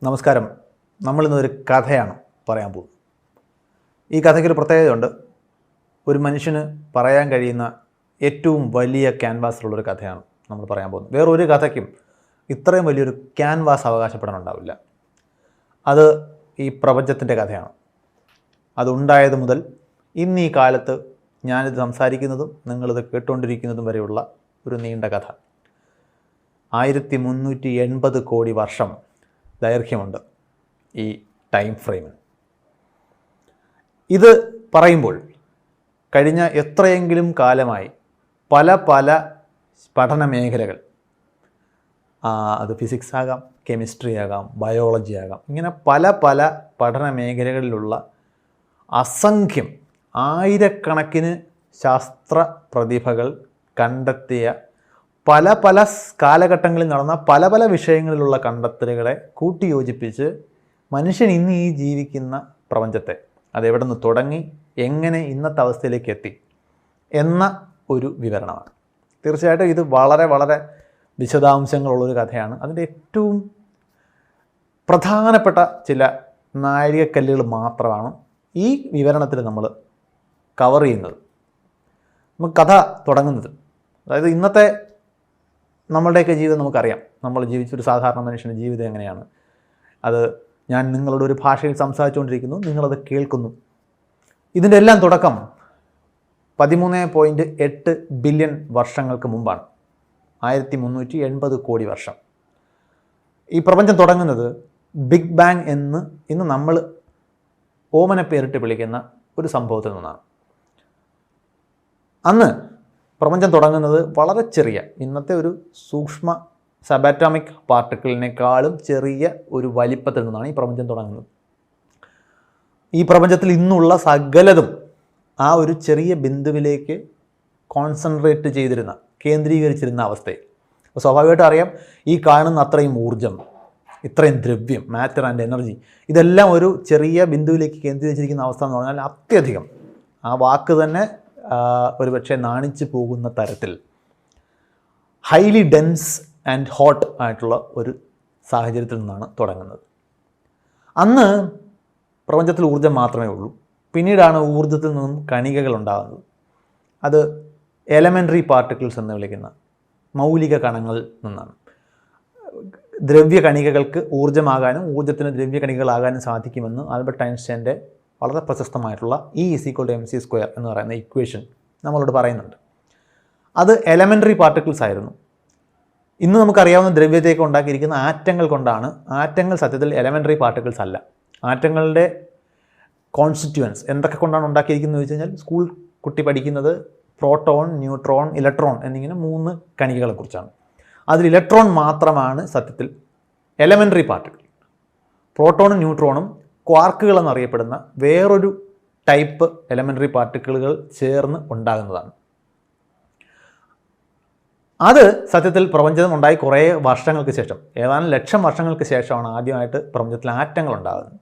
നമസ്കാരം. നമ്മളിന്നൊരു കഥയാണ് പറയാൻ പോകുന്നത്. ഈ കഥയ്ക്കൊരു പ്രത്യേകതയുണ്ട്. ഒരു മനുഷ്യന് പറയാൻ കഴിയുന്ന ഏറ്റവും വലിയ ക്യാൻവാസിലുള്ളൊരു കഥയാണ് നമ്മൾ പറയാൻ പോകുന്നത്. വേറൊരു കഥയ്ക്കും ഇത്രയും വലിയൊരു ക്യാൻവാസ് അവകാശപ്പെടാനുണ്ടാവില്ല. അത് ഈ പ്രപഞ്ചത്തിൻ്റെ കഥയാണ്. അതുണ്ടായത് മുതൽ ഇന്ന് ഈ കാലത്ത് ഞാനിത് സംസാരിക്കുന്നതും നിങ്ങളിത് കേട്ടുകൊണ്ടിരിക്കുന്നതും വരെയുള്ള ഒരു നീണ്ട കഥ. 1380 കോടി വർഷം ദൈർഘ്യമുണ്ട് ഈ ടൈം ഫ്രെയിമിന്. ഇത് പറയുമ്പോൾ കഴിഞ്ഞ എത്രയെങ്കിലും കാലമായി പല പഠന മേഖലകൾ, അത് ഫിസിക്സ് ആകാം, കെമിസ്ട്രി ആകാം, ബയോളജി ആകാം, ഇങ്ങനെ പല പഠന മേഖലകളിലുള്ള അസംഖ്യം ആയിരക്കണക്കിന് ശാസ്ത്ര പ്രതിഭകൾ കണ്ടെത്തിയ പല കാലഘട്ടങ്ങളിൽ നടന്ന പല വിഷയങ്ങളിലുള്ള കണ്ടെത്തലുകളെ കൂട്ടിയോജിപ്പിച്ച് മനുഷ്യൻ ഇന്ന് ഈ ജീവിക്കുന്ന പ്രപഞ്ചത്തെ അതെവിടെ നിന്ന് തുടങ്ങി എങ്ങനെ ഇന്നത്തെ അവസ്ഥയിലേക്ക് എത്തി എന്ന ഒരു വിവരണമാണ്. തീർച്ചയായിട്ടും ഇത് വളരെ വിശദാംശങ്ങളുള്ളൊരു കഥയാണ്. അതിൻ്റെ ഏറ്റവും പ്രധാനപ്പെട്ട ചില നാഴികക്കല്ലുകൾ മാത്രമാണ് ഈ വിവരണത്തിൽ നമ്മൾ കവർ ചെയ്യുന്നത്. നമുക്ക് കഥ തുടങ്ങുന്നത്, അതായത് ഇന്നത്തെ നമ്മളുടെയൊക്കെ ജീവിതം നമുക്കറിയാം. നമ്മൾ ജീവിച്ചൊരു സാധാരണ മനുഷ്യൻ്റെ ജീവിതം എങ്ങനെയാണ്. അത് ഞാൻ നിങ്ങളോട് ഒരു ഭാഷയിൽ സംസാരിച്ചുകൊണ്ടിരിക്കുന്നു, നിങ്ങളത് കേൾക്കുന്നു. ഇതിൻ്റെ എല്ലാം തുടക്കം 13.8 ബില്യൺ വർഷങ്ങൾക്ക് മുമ്പാണ്. 1380 കോടി വർഷം. ഈ പ്രപഞ്ചം തുടങ്ങുന്നത് ബിഗ് ബാങ് എന്ന് ഇന്ന് നമ്മൾ ഓമന പേരിട്ട് വിളിക്കുന്ന ഒരു സംഭവത്തിൽ നിന്നാണ്. അന്ന് പ്രപഞ്ചം തുടങ്ങുന്നത് വളരെ ചെറിയ, ഇന്നത്തെ ഒരു സൂക്ഷ്മ സബാറ്റോമിക് പാർട്ടിക്കിളിനേക്കാളും ചെറിയ ഒരു വലിപ്പത്തിൽ നിന്നാണ് ഈ പ്രപഞ്ചം തുടങ്ങുന്നത്. ഈ പ്രപഞ്ചത്തിൽ ഇന്നുള്ള സകലതും ആ ഒരു ചെറിയ ബിന്ദുവിലേക്ക് കോൺസെൻട്രേറ്റ് ചെയ്തിരുന്ന, കേന്ദ്രീകരിച്ചിരുന്ന അവസ്ഥയിൽ. അപ്പോൾ സ്വാഭാവികമായിട്ടും അറിയാം, ഈ കാണുന്ന അത്രയും ഊർജം, ഇത്രയും ദ്രവ്യം, മാറ്റർ ആൻഡ് എനർജി, ഇതെല്ലാം ഒരു ചെറിയ ബിന്ദുവിലേക്ക് കേന്ദ്രീകരിച്ചിരിക്കുന്ന അവസ്ഥ എന്ന് പറഞ്ഞാൽ അത്യധികം, ആ വാക്ക് തന്നെ ഒരു പക്ഷേ നാണിച്ചു പോകുന്ന തരത്തിൽ ഹൈലി ഡെൻസ് ആൻഡ് ഹോട്ട് ആയിട്ടുള്ള ഒരു സാഹചര്യത്തിൽ നിന്നാണ് തുടങ്ങുന്നത്. അന്ന് പ്രപഞ്ചത്തിൽ ഊർജ്ജം മാത്രമേ ഉള്ളൂ. പിന്നീടാണ് ഊർജ്ജത്തിൽ നിന്നും കണികകൾ ഉണ്ടാകുന്നത്. അത് എലമെൻ്ററി പാർട്ടിക്കിൾസ് എന്ന് വിളിക്കുന്ന മൗലിക കണങ്ങളിൽ നിന്നാണ്. ദ്രവ്യ കണികകൾക്ക് ഊർജ്ജമാകാനും ഊർജ്ജത്തിന് ദ്രവ്യ കണികകളാകാനും സാധിക്കുമെന്ന് ആൽബർട്ട് ഐൻസ്റ്റൈൻ്റെ വളരെ പ്രശസ്തമായിട്ടുള്ള E=mc² എന്ന് പറയുന്ന ഇക്വേഷൻ നമ്മളോട് പറയുന്നുണ്ട്. അത് എലമെൻ്ററി പാർട്ടിക്കിൾസ് ആയിരുന്നു. ഇന്ന് നമുക്കറിയാവുന്ന ദ്രവ്യത്തേക്ക് ഉണ്ടാക്കിയിരിക്കുന്ന ആറ്റങ്ങൾ കൊണ്ടാണ്. ആറ്റങ്ങൾ സത്യത്തിൽ എലമെൻ്ററി പാർട്ടിക്കിൾസ് അല്ല. ആറ്റങ്ങളുടെ കോൺസ്റ്റിറ്റ്യുവൻസ് എന്തൊക്കെ കൊണ്ടാണ് ഉണ്ടാക്കിയിരിക്കുന്നത് ചോദിച്ചു കഴിഞ്ഞാൽ, സ്കൂൾ കുട്ടി പഠിക്കുന്നത് പ്രോട്ടോൺ, ന്യൂട്രോൺ, ഇലക്ട്രോൺ എന്നിങ്ങനെ 3 കണികകളെക്കുറിച്ചാണ്. അതിൽ ഇലക്ട്രോൺ മാത്രമാണ് സത്യത്തിൽ എലമെൻ്ററി പാർട്ടിക്കിൾ. പ്രോട്ടോണും ന്യൂട്രോണും ക്വാർക്കുകൾ എന്നറിയപ്പെടുന്ന വേറൊരു ടൈപ്പ് എലമെൻ്ററി പാർട്ടിക്കിളുകൾ ചേർന്ന് ഉണ്ടാകുന്നതാണ്. അത് സത്യത്തിൽ പ്രപഞ്ചം ഉണ്ടായി കുറേ വർഷങ്ങൾക്ക് ശേഷം, ഏതാനും ലക്ഷം വർഷങ്ങൾക്ക് ശേഷമാണ് ആദ്യമായിട്ട് പ്രപഞ്ചത്തിൽ ആറ്റങ്ങൾ ഉണ്ടാകുന്നത്.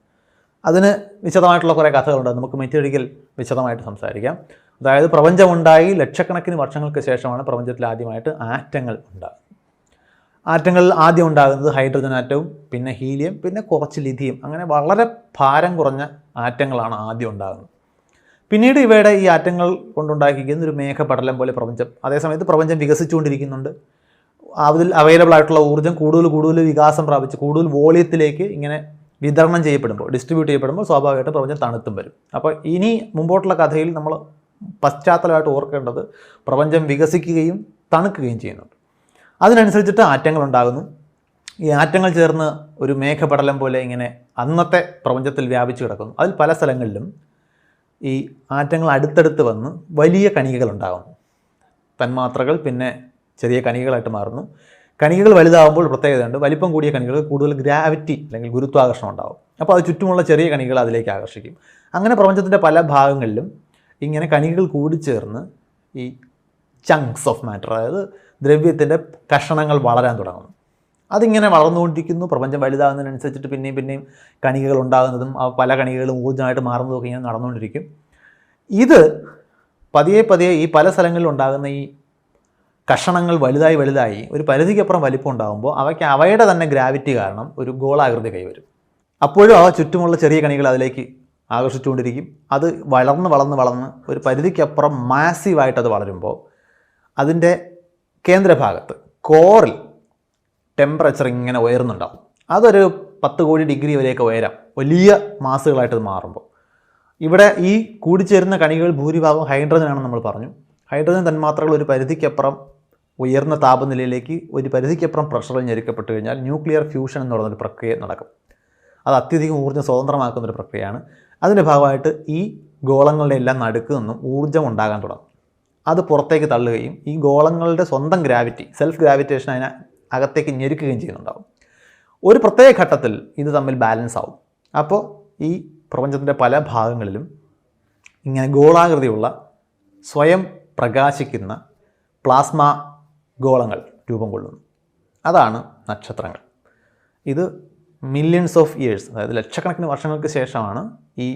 അതിന് വിശദമായിട്ടുള്ള കുറേ കഥകളുണ്ട്. നമുക്ക് മറ്റൊരിക്കൽ വിശദമായിട്ട് സംസാരിക്കാം. അതായത് പ്രപഞ്ചമുണ്ടായി ലക്ഷക്കണക്കിന് വർഷങ്ങൾക്ക് ശേഷമാണ് പ്രപഞ്ചത്തിൽ ആദ്യമായിട്ട് ആറ്റങ്ങൾ ഉണ്ടാകുന്നത്. ആറ്റങ്ങൾ ആദ്യം ഉണ്ടാകുന്നത് ഹൈഡ്രജൻ ആറ്റവും, പിന്നെ ഹീലിയം, പിന്നെ കുറച്ച് ലിഥിയം, അങ്ങനെ വളരെ ഭാരം കുറഞ്ഞ ആറ്റങ്ങളാണ് ആദ്യം ഉണ്ടാകുന്നത്. പിന്നീട് ഇവയുടെ ഈ ആറ്റങ്ങൾ കൊണ്ടുണ്ടാക്കിയിരിക്കുന്ന ഒരു മേഘപടലം പോലെ പ്രപഞ്ചം. അതേസമയത്ത് പ്രപഞ്ചം വികസിച്ചുകൊണ്ടിരിക്കുന്നുണ്ട്. അതിൽ അവൈലബിൾ ആയിട്ടുള്ള ഊർജ്ജം കൂടുതൽ വികാസം പ്രാപിച്ച് കൂടുതൽ വോളിയത്തിലേക്ക് ഇങ്ങനെ വിതരണം ചെയ്യപ്പെടുമ്പോൾ, ഡിസ്ട്രിബ്യൂട്ട് ചെയ്യപ്പെടുമ്പോൾ സ്വാഭാവികമായിട്ടും പ്രപഞ്ചം തണുത്തും വരും. അപ്പോൾ ഇനി മുമ്പോട്ടുള്ള കഥയിൽ നമ്മൾ പശ്ചാത്തലമായിട്ട് ഓർക്കേണ്ടത് പ്രപഞ്ചം വികസിക്കുകയും തണുക്കുകയും ചെയ്യുന്നുണ്ട്. അതിനനുസരിച്ചിട്ട് ആറ്റങ്ങൾ ഉണ്ടാകുന്നു. ഈ ആറ്റങ്ങൾ ചേർന്ന് ഒരു മേഘപടലം പോലെ ഇങ്ങനെ അന്നത്തെ പ്രപഞ്ചത്തിൽ വ്യാപിച്ചു കിടക്കുന്നു. അതിൽ പല സ്ഥലങ്ങളിലും ഈ ആറ്റങ്ങൾ അടുത്തടുത്ത് വന്ന് വലിയ കണികകൾ ഉണ്ടാകുന്നു. തന്മാത്രകൾ പിന്നെ ചെറിയ കണികകളായിട്ട് മാറുന്നു. കണികകൾ വലുതാകുമ്പോൾ പ്രത്യേകതയുണ്ട്. വലിപ്പം കൂടിയ കണികൾ കൂടുതൽ ഗ്രാവിറ്റി അല്ലെങ്കിൽ ഗുരുത്വാകർഷണം ഉണ്ടാകും. അപ്പോൾ അത് ചുറ്റുമുള്ള ചെറിയ കണികൾ അതിലേക്ക് ആകർഷിക്കും. അങ്ങനെ പ്രപഞ്ചത്തിൻ്റെ പല ഭാഗങ്ങളിലും ഇങ്ങനെ കണികകൾ കൂടിച്ചേർന്ന് ഈ ചങ്ക്സ് ഓഫ് മാറ്റർ, അതായത് ദ്രവ്യത്തിൻ്റെ കഷണങ്ങൾ വളരാൻ തുടങ്ങുന്നു. അതിങ്ങനെ വളർന്നുകൊണ്ടിരിക്കുന്നു. പ്രപഞ്ചം വലുതാകുന്നതിനനുസരിച്ചിട്ട് പിന്നെയും കണികകൾ ഉണ്ടാകുന്നതും പല കണികകളും ഊർജ്ജമായിട്ട് മാറുന്നതൊക്കെ ഇങ്ങനെ നടന്നുകൊണ്ടിരിക്കും. ഇത് പതിയെ ഈ പല സ്ഥലങ്ങളിലും ഉണ്ടാകുന്ന ഈ കഷണങ്ങൾ വലുതായി ഒരു പരിധിക്കപ്പുറം വലിപ്പം ഉണ്ടാകുമ്പോൾ അവയ്ക്ക് അവയുടെ തന്നെ ഗ്രാവിറ്റി കാരണം ഒരു ഗോളാകൃതി കൈവരും. അപ്പോഴും ആ ചുറ്റുമുള്ള ചെറിയ കണികൾ അതിലേക്ക് ആകർഷിച്ചുകൊണ്ടിരിക്കും. അത് വളർന്ന് ഒരു പരിധിക്കപ്പുറം മാസീവായിട്ട് അത് വളരുമ്പോൾ അതിൻ്റെ കേന്ദ്രഭാഗത്ത് കോറിൽ ടെമ്പറേച്ചർ ഇങ്ങനെ ഉയർന്നുണ്ടാവും. അതൊരു 10 കോടി ഡിഗ്രി വരെയൊക്കെ ഉയരാം, വലിയ മാസുകളായിട്ട് അത് മാറുമ്പോൾ. ഇവിടെ ഈ കൂടിച്ചേരുന്ന കണികൾ ഭൂരിഭാഗം ഹൈഡ്രജനാണെന്ന് നമ്മൾ പറഞ്ഞു. ഹൈഡ്രജൻ തന്മാത്രകൾ ഒരു പരിധിക്കപ്പുറം ഉയർന്ന താപനിലയിലേക്ക് ഒരു പരിധിക്കപ്പുറം പ്രഷറിൽ ഞെരുക്കപ്പെട്ട് കഴിഞ്ഞാൽ ന്യൂക്ലിയർ ഫ്യൂഷൻ എന്ന് പറയുന്നൊരു പ്രക്രിയ നടക്കും. അത് അത്യധികം ഊർജ്ജം സ്വതന്ത്രമാക്കുന്നൊരു പ്രക്രിയയാണ്. അതിൻ്റെ ഭാഗമായിട്ട് ഈ ഗോളങ്ങളുടെ എല്ലാം നടുക്ക് നിന്നും ഊർജ്ജം ഉണ്ടാകാൻ തുടങ്ങും. അത് പുറത്തേക്ക് തള്ളുകയും ഈ ഗോളങ്ങളുടെ സ്വന്തം ഗ്രാവിറ്റി, സെൽഫ് ഗ്രാവിറ്റേഷൻ അതിനെ അകത്തേക്ക് ഞെരുക്കുകയും ചെയ്യുന്നുണ്ടാവും. ഒരു പ്രത്യേക ഘട്ടത്തിൽ ഇത് തമ്മിൽ ബാലൻസ് ആവും. അപ്പോൾ ഈ പ്രപഞ്ചത്തിൻ്റെ പല ഭാഗങ്ങളിലും ഇങ്ങനെ ഗോളാകൃതിയുള്ള സ്വയം പ്രകാശിക്കുന്ന പ്ലാസ്മ ഗോളങ്ങൾ രൂപം കൊള്ളുന്നു. അതാണ് നക്ഷത്രങ്ങൾ. ഇത് മില്യൺസ് ഓഫ് ഇയേഴ്സ്, അതായത് ലക്ഷക്കണക്കിന് വർഷങ്ങൾക്ക് ശേഷമാണ് ഈ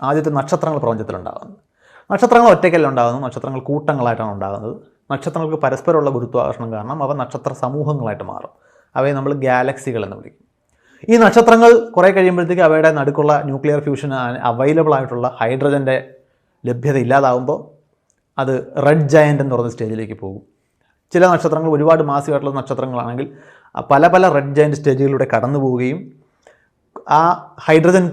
ആദ്യത്തെ നക്ഷത്രങ്ങൾ പ്രപഞ്ചത്തിലുണ്ടാകുന്നത്. നക്ഷത്രങ്ങൾ ഒറ്റയ്ക്കല്ല ഉണ്ടാകുന്നത്, നക്ഷത്രങ്ങൾ കൂട്ടങ്ങളായിട്ടാണ് ഉണ്ടാകുന്നത്. നക്ഷത്രങ്ങൾക്ക് പരസ്പരമുള്ള ഗുരുത്വാകർഷണം കാരണം അവ നക്ഷത്ര സമൂഹങ്ങളായിട്ട് മാറും. അവയെ നമ്മൾ ഗാലക്സികൾ എന്ന് വിളിക്കും. ഈ നക്ഷത്രങ്ങൾ കുറേ കഴിയുമ്പോഴത്തേക്ക് അവയുടെ നടുക്കുള്ള ന്യൂക്ലിയർ ഫ്യൂഷൻ അവൈലബിൾ ആയിട്ടുള്ള ഹൈഡ്രജൻ്റെ ലഭ്യത ഇല്ലാതാവുമ്പോൾ അത് റെഡ് ജയൻ്റ് എന്ന് പറയുന്ന സ്റ്റേജിലേക്ക് പോകും. ചില നക്ഷത്രങ്ങൾ ഒരുപാട് മാസികമായിട്ടുള്ള നക്ഷത്രങ്ങളാണെങ്കിൽ പല റെഡ് ജയൻ്റ് സ്റ്റേജുകളിലൂടെ കടന്നു പോവുകയും ആ ഹൈഡ്രജൻ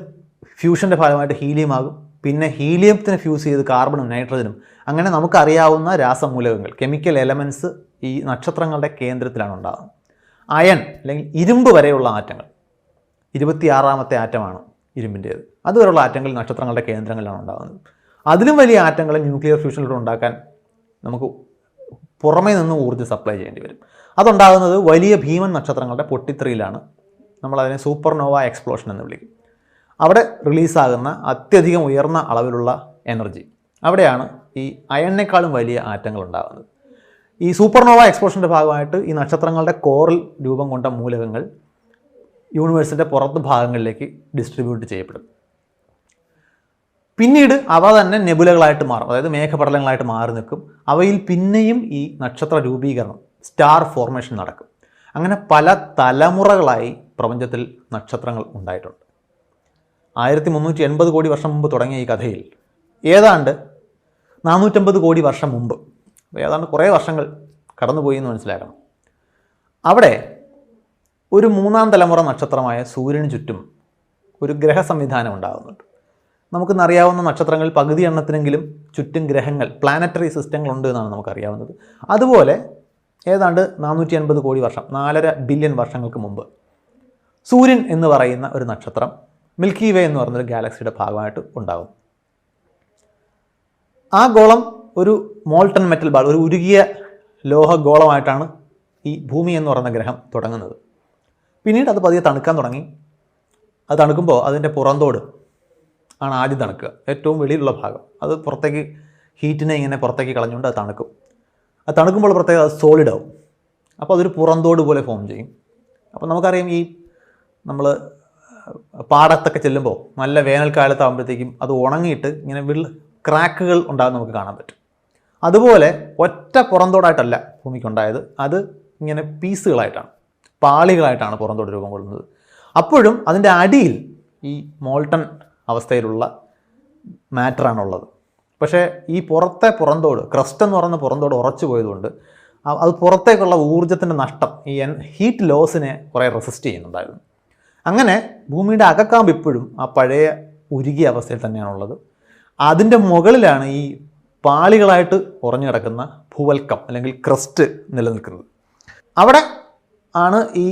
ഫ്യൂഷൻ്റെ ഫലമായിട്ട് ഹീലിയം ആകും. പിന്നെ ഹീലിയത്തിന് ഫ്യൂസ് ചെയ്ത് കാർബണും നൈട്രജനും, അങ്ങനെ നമുക്കറിയാവുന്ന രാസമൂലകങ്ങൾ, കെമിക്കൽ എലമെൻറ്റ്സ് ഈ നക്ഷത്രങ്ങളുടെ കേന്ദ്രത്തിലാണ് ഉണ്ടാകുന്നത്. അയൺ അല്ലെങ്കിൽ ഇരുമ്പ് വരെയുള്ള ആറ്റങ്ങൾ, 26ാമത്തെ ആറ്റമാണ് ഇരുമ്പിൻ്റേത്, അതുവരെയുള്ള ആറ്റങ്ങൾ നക്ഷത്രങ്ങളുടെ കേന്ദ്രങ്ങളിലാണ് ഉണ്ടാകുന്നത്. അതിലും വലിയ ആറ്റങ്ങൾ ന്യൂക്ലിയർ ഫ്യൂഷനിലൂടെ ഉണ്ടാക്കാൻ നമുക്ക് പുറമേ നിന്ന് ഊർജ്ജം സപ്ലൈ ചെയ്യേണ്ടി വരും. അതുണ്ടാകുന്നത് വലിയ ഭീമൻ നക്ഷത്രങ്ങളുടെ പൊട്ടിത്തെറിയിലാണ്. നമ്മളതിനെ സൂപ്പർനോവ എക്സ്പ്ലോഷൻ എന്ന് വിളിക്കും. അവിടെ റിലീസാകുന്ന അത്യധികം ഉയർന്ന അളവിലുള്ള എനർജി, അവിടെയാണ് ഈ അയണിനേക്കാളും വലിയ ആറ്റങ്ങൾ ഉണ്ടാകുന്നത്. ഈ സൂപ്പർനോവ എക്സ്പ്ലോഷൻ്റെ ഭാഗമായിട്ട് ഈ നക്ഷത്രങ്ങളുടെ കോറിൽ രൂപം കൊണ്ട മൂലകങ്ങൾ യൂണിവേഴ്സിൻ്റെ പുറത്ത് ഭാഗങ്ങളിലേക്ക് ഡിസ്ട്രിബ്യൂട്ട് ചെയ്യപ്പെടും. പിന്നീട് അവ തന്നെ നെബുലകളായിട്ട് മാറും, അതായത് മേഘപടലങ്ങളായിട്ട് മാറി നിൽക്കും. അവയിൽ പിന്നെയും ഈ നക്ഷത്ര രൂപീകരണം, സ്റ്റാർ ഫോർമേഷൻ നടക്കും. അങ്ങനെ പല തലമുറകളായി പ്രപഞ്ചത്തിൽ നക്ഷത്രങ്ങൾ ഉണ്ടായിട്ടുണ്ട്. 1380 കോടി വർഷം മുമ്പ് തുടങ്ങിയ ഈ കഥയിൽ ഏതാണ്ട് 450 കോടി വർഷം മുമ്പ്, ഏതാണ്ട് കുറേ വർഷങ്ങൾ കടന്നുപോയി എന്ന് മനസ്സിലാക്കണം. അവിടെ ഒരു 3ാം തലമുറ നക്ഷത്രമായ സൂര്യന് ചുറ്റും ഒരു ഗ്രഹ സംവിധാനം ഉണ്ടാകുന്നുണ്ട്. നമുക്കിന്നറിയാവുന്ന നക്ഷത്രങ്ങളിൽ പകുതി എണ്ണത്തിനെങ്കിലും ചുറ്റും ഗ്രഹങ്ങൾ, പ്ലാനറ്ററി സിസ്റ്റങ്ങളുണ്ട് എന്നാണ് നമുക്കറിയാവുന്നത്. അതുപോലെ ഏതാണ്ട് 480 കോടി വർഷം, 4.5 ബില്യൺ വർഷങ്ങൾക്ക് മുമ്പ് സൂര്യൻ എന്ന് പറയുന്ന ഒരു നക്ഷത്രം മിൽക്കി വേ എന്ന് പറയുന്നൊരു ഗാലക്സിയുടെ ഭാഗമായിട്ട് ഉണ്ടാകും. ആ ഗോളം ഒരു മോൾട്ടൺ മെറ്റൽ ബാൾ, ഒരു ഉരുകിയ ലോഹഗോളമായിട്ടാണ് ഈ ഭൂമി എന്ന് പറയുന്ന ഗ്രഹം തുടങ്ങുന്നത്. പിന്നീട് അത് പതിയെ തണുക്കാൻ തുടങ്ങി. അത് തണുക്കുമ്പോൾ അതിൻ്റെ പുറന്തോട് ആണ് ആദ്യം തണുക്കുക, ഏറ്റവും വെളിയിലുള്ള ഭാഗം. അത് പുറത്തേക്ക് ഹീറ്റിനെ ഇങ്ങനെ പുറത്തേക്ക് കളഞ്ഞുകൊണ്ട് അത് തണുക്കും. അത് തണുക്കുമ്പോൾ പ്രത്യേകം അത് സോളിഡ് ആവും. അപ്പോൾ അതൊരു പുറന്തോട് പോലെ ഫോം ചെയ്യും. അപ്പോൾ നമുക്കറിയാം, ഈ നമ്മൾ പാടത്തൊക്കെ ചെല്ലുമ്പോൾ നല്ല വേനൽക്കാലത്താകുമ്പോഴത്തേക്കും അത് ഉണങ്ങിയിട്ട് ഇങ്ങനെ ക്രാക്കുകൾ ഉണ്ടാകുന്ന നമുക്ക് കാണാൻ പറ്റും. അതുപോലെ ഒറ്റ പുറന്തോടായിട്ടല്ല ഭൂമിക്കുണ്ടായത്, അത് ഇങ്ങനെ പീസുകളായിട്ടാണ്, പാളികളായിട്ടാണ് പുറന്തോട് രൂപം കൊള്ളുന്നത്. അപ്പോഴും അതിൻ്റെ അടിയിൽ ഈ മോൾട്ടൺ അവസ്ഥയിലുള്ള മാറ്ററാണുള്ളത്. പക്ഷേ ഈ പുറന്തോട്, ക്രസ്റ്റ് എന്ന് പറയുന്ന പുറന്തോട് ഉറച്ചു പോയതുകൊണ്ട് അത് പുറത്തേക്കുള്ള ഊർജ്ജത്തിൻ്റെ നഷ്ടം, ഈ ഹീറ്റ് ലോസിനെ കുറേ റെസിസ്റ്റ് ചെയ്യുന്നുണ്ടായിരുന്നു. അങ്ങനെ ഭൂമിയുടെ അകക്കാമ്പ് ഇപ്പോഴും ആ പഴയ ഉരുകിയ അവസ്ഥയിൽ തന്നെയാണുള്ളത്. അതിൻ്റെ മുകളിലാണ് ഈ പാളികളായിട്ട് ഉറഞ്ഞു കിടക്കുന്ന ഭൂവൽക്കം അല്ലെങ്കിൽ ക്രസ്റ്റ് നിലനിൽക്കുന്നത്. അവിടെ ആണ് ഈ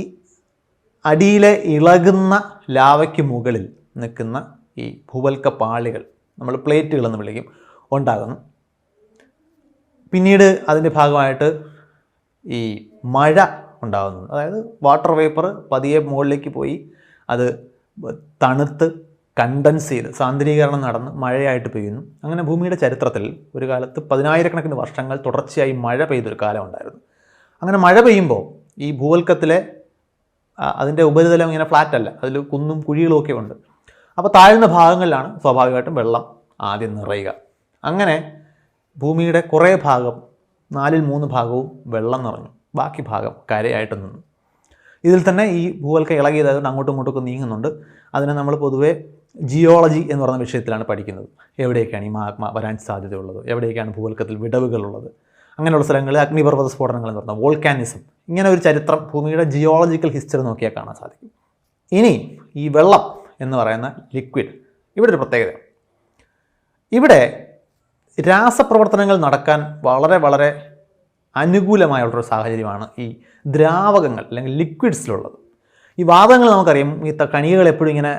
അടിയിലെ ഇളകുന്ന ലാവയ്ക്ക് മുകളിൽ നിൽക്കുന്ന ഈ ഭൂവൽക്ക പാളികൾ, നമ്മൾ പ്ലേറ്റുകൾ എന്ന് വിളിക്കും, ഉണ്ടാകുന്നു. പിന്നീട് അതിൻ്റെ ഭാഗമായിട്ട് ഈ മഴ ഉണ്ടാകുന്നു. അതായത് വാട്ടർ വേപ്പർ പതിയെ മുകളിലേക്ക് പോയി അത് തണുത്ത് കണ്ടൻസ് ചെയ്ത് സാന്ദ്രീകരണം നടന്ന് മഴയായിട്ട് പെയ്യുന്നു. അങ്ങനെ ഭൂമിയുടെ ചരിത്രത്തിൽ ഒരു കാലത്ത് 10,000-കണക്കിന് വർഷങ്ങൾ തുടർച്ചയായി മഴ പെയ്തൊരു കാലം ഉണ്ടായിരുന്നു. അങ്ങനെ മഴ പെയ്യുമ്പോൾ ഈ ഭൂവൽക്കത്തിലെ അതിൻ്റെ ഉപരിതലം ഇങ്ങനെ ഫ്ലാറ്റ് അല്ല, അതിൽ കുന്നും കുഴികളും ഒക്കെ ഉണ്ട്. അപ്പോൾ താഴ്ന്ന ഭാഗങ്ങളിലാണ് സ്വാഭാവികമായിട്ടും വെള്ളം ആദ്യം നിറയുക. അങ്ങനെ ഭൂമിയുടെ കുറേ ഭാഗം, 4/3 ഭാഗവും വെള്ളം നിറഞ്ഞു, ബാക്കി ഭാഗം കരയായിട്ട് നിന്നു. ഇതിൽ തന്നെ ഈ ഭൂവൽക്കം ഇളകിയതായതുകൊണ്ട് അങ്ങോട്ടും ഇങ്ങോട്ടൊക്കെ നീങ്ങുന്നുണ്ട്. അതിനെ നമ്മൾ പൊതുവെ ജിയോളജി എന്ന് പറയുന്ന വിഷയത്തിലാണ് പഠിക്കുന്നത്. എവിടെയൊക്കെയാണ് ഈ മാഗ്മ വരാൻ സാധ്യതയുള്ളത്, എവിടെയൊക്കെയാണ് ഭൂവൽക്കത്തിൽ വിടവുകളുള്ളത്, അങ്ങനെയുള്ള സ്ഥലങ്ങളിൽ അഗ്നിപർവ്വത സ്ഫോടനങ്ങൾ എന്ന് പറഞ്ഞാൽ വോൾക്കാനിസം, ഇങ്ങനെ ഒരു ചരിത്രം ഭൂമിയുടെ ജിയോളജിക്കൽ ഹിസ്റ്ററി നോക്കിയാൽ കാണാൻ സാധിക്കും. ഇനി ഈ വെള്ളം എന്ന് പറയുന്ന ലിക്വിഡ്, ഇവിടെ ഒരു പ്രത്യേകത, ഇവിടെ രാസപ്രവർത്തനങ്ങൾ നടക്കാൻ വളരെ വളരെ അനുകൂലമായുള്ളൊരു സാഹചര്യമാണ് ഈ ദ്രാവകങ്ങൾ അല്ലെങ്കിൽ ലിക്വിഡ്സിലുള്ളത്. ഈ വാതകങ്ങൾ നമുക്കറിയാം, ഈ കണികകൾ എപ്പോഴും ഇങ്ങനെ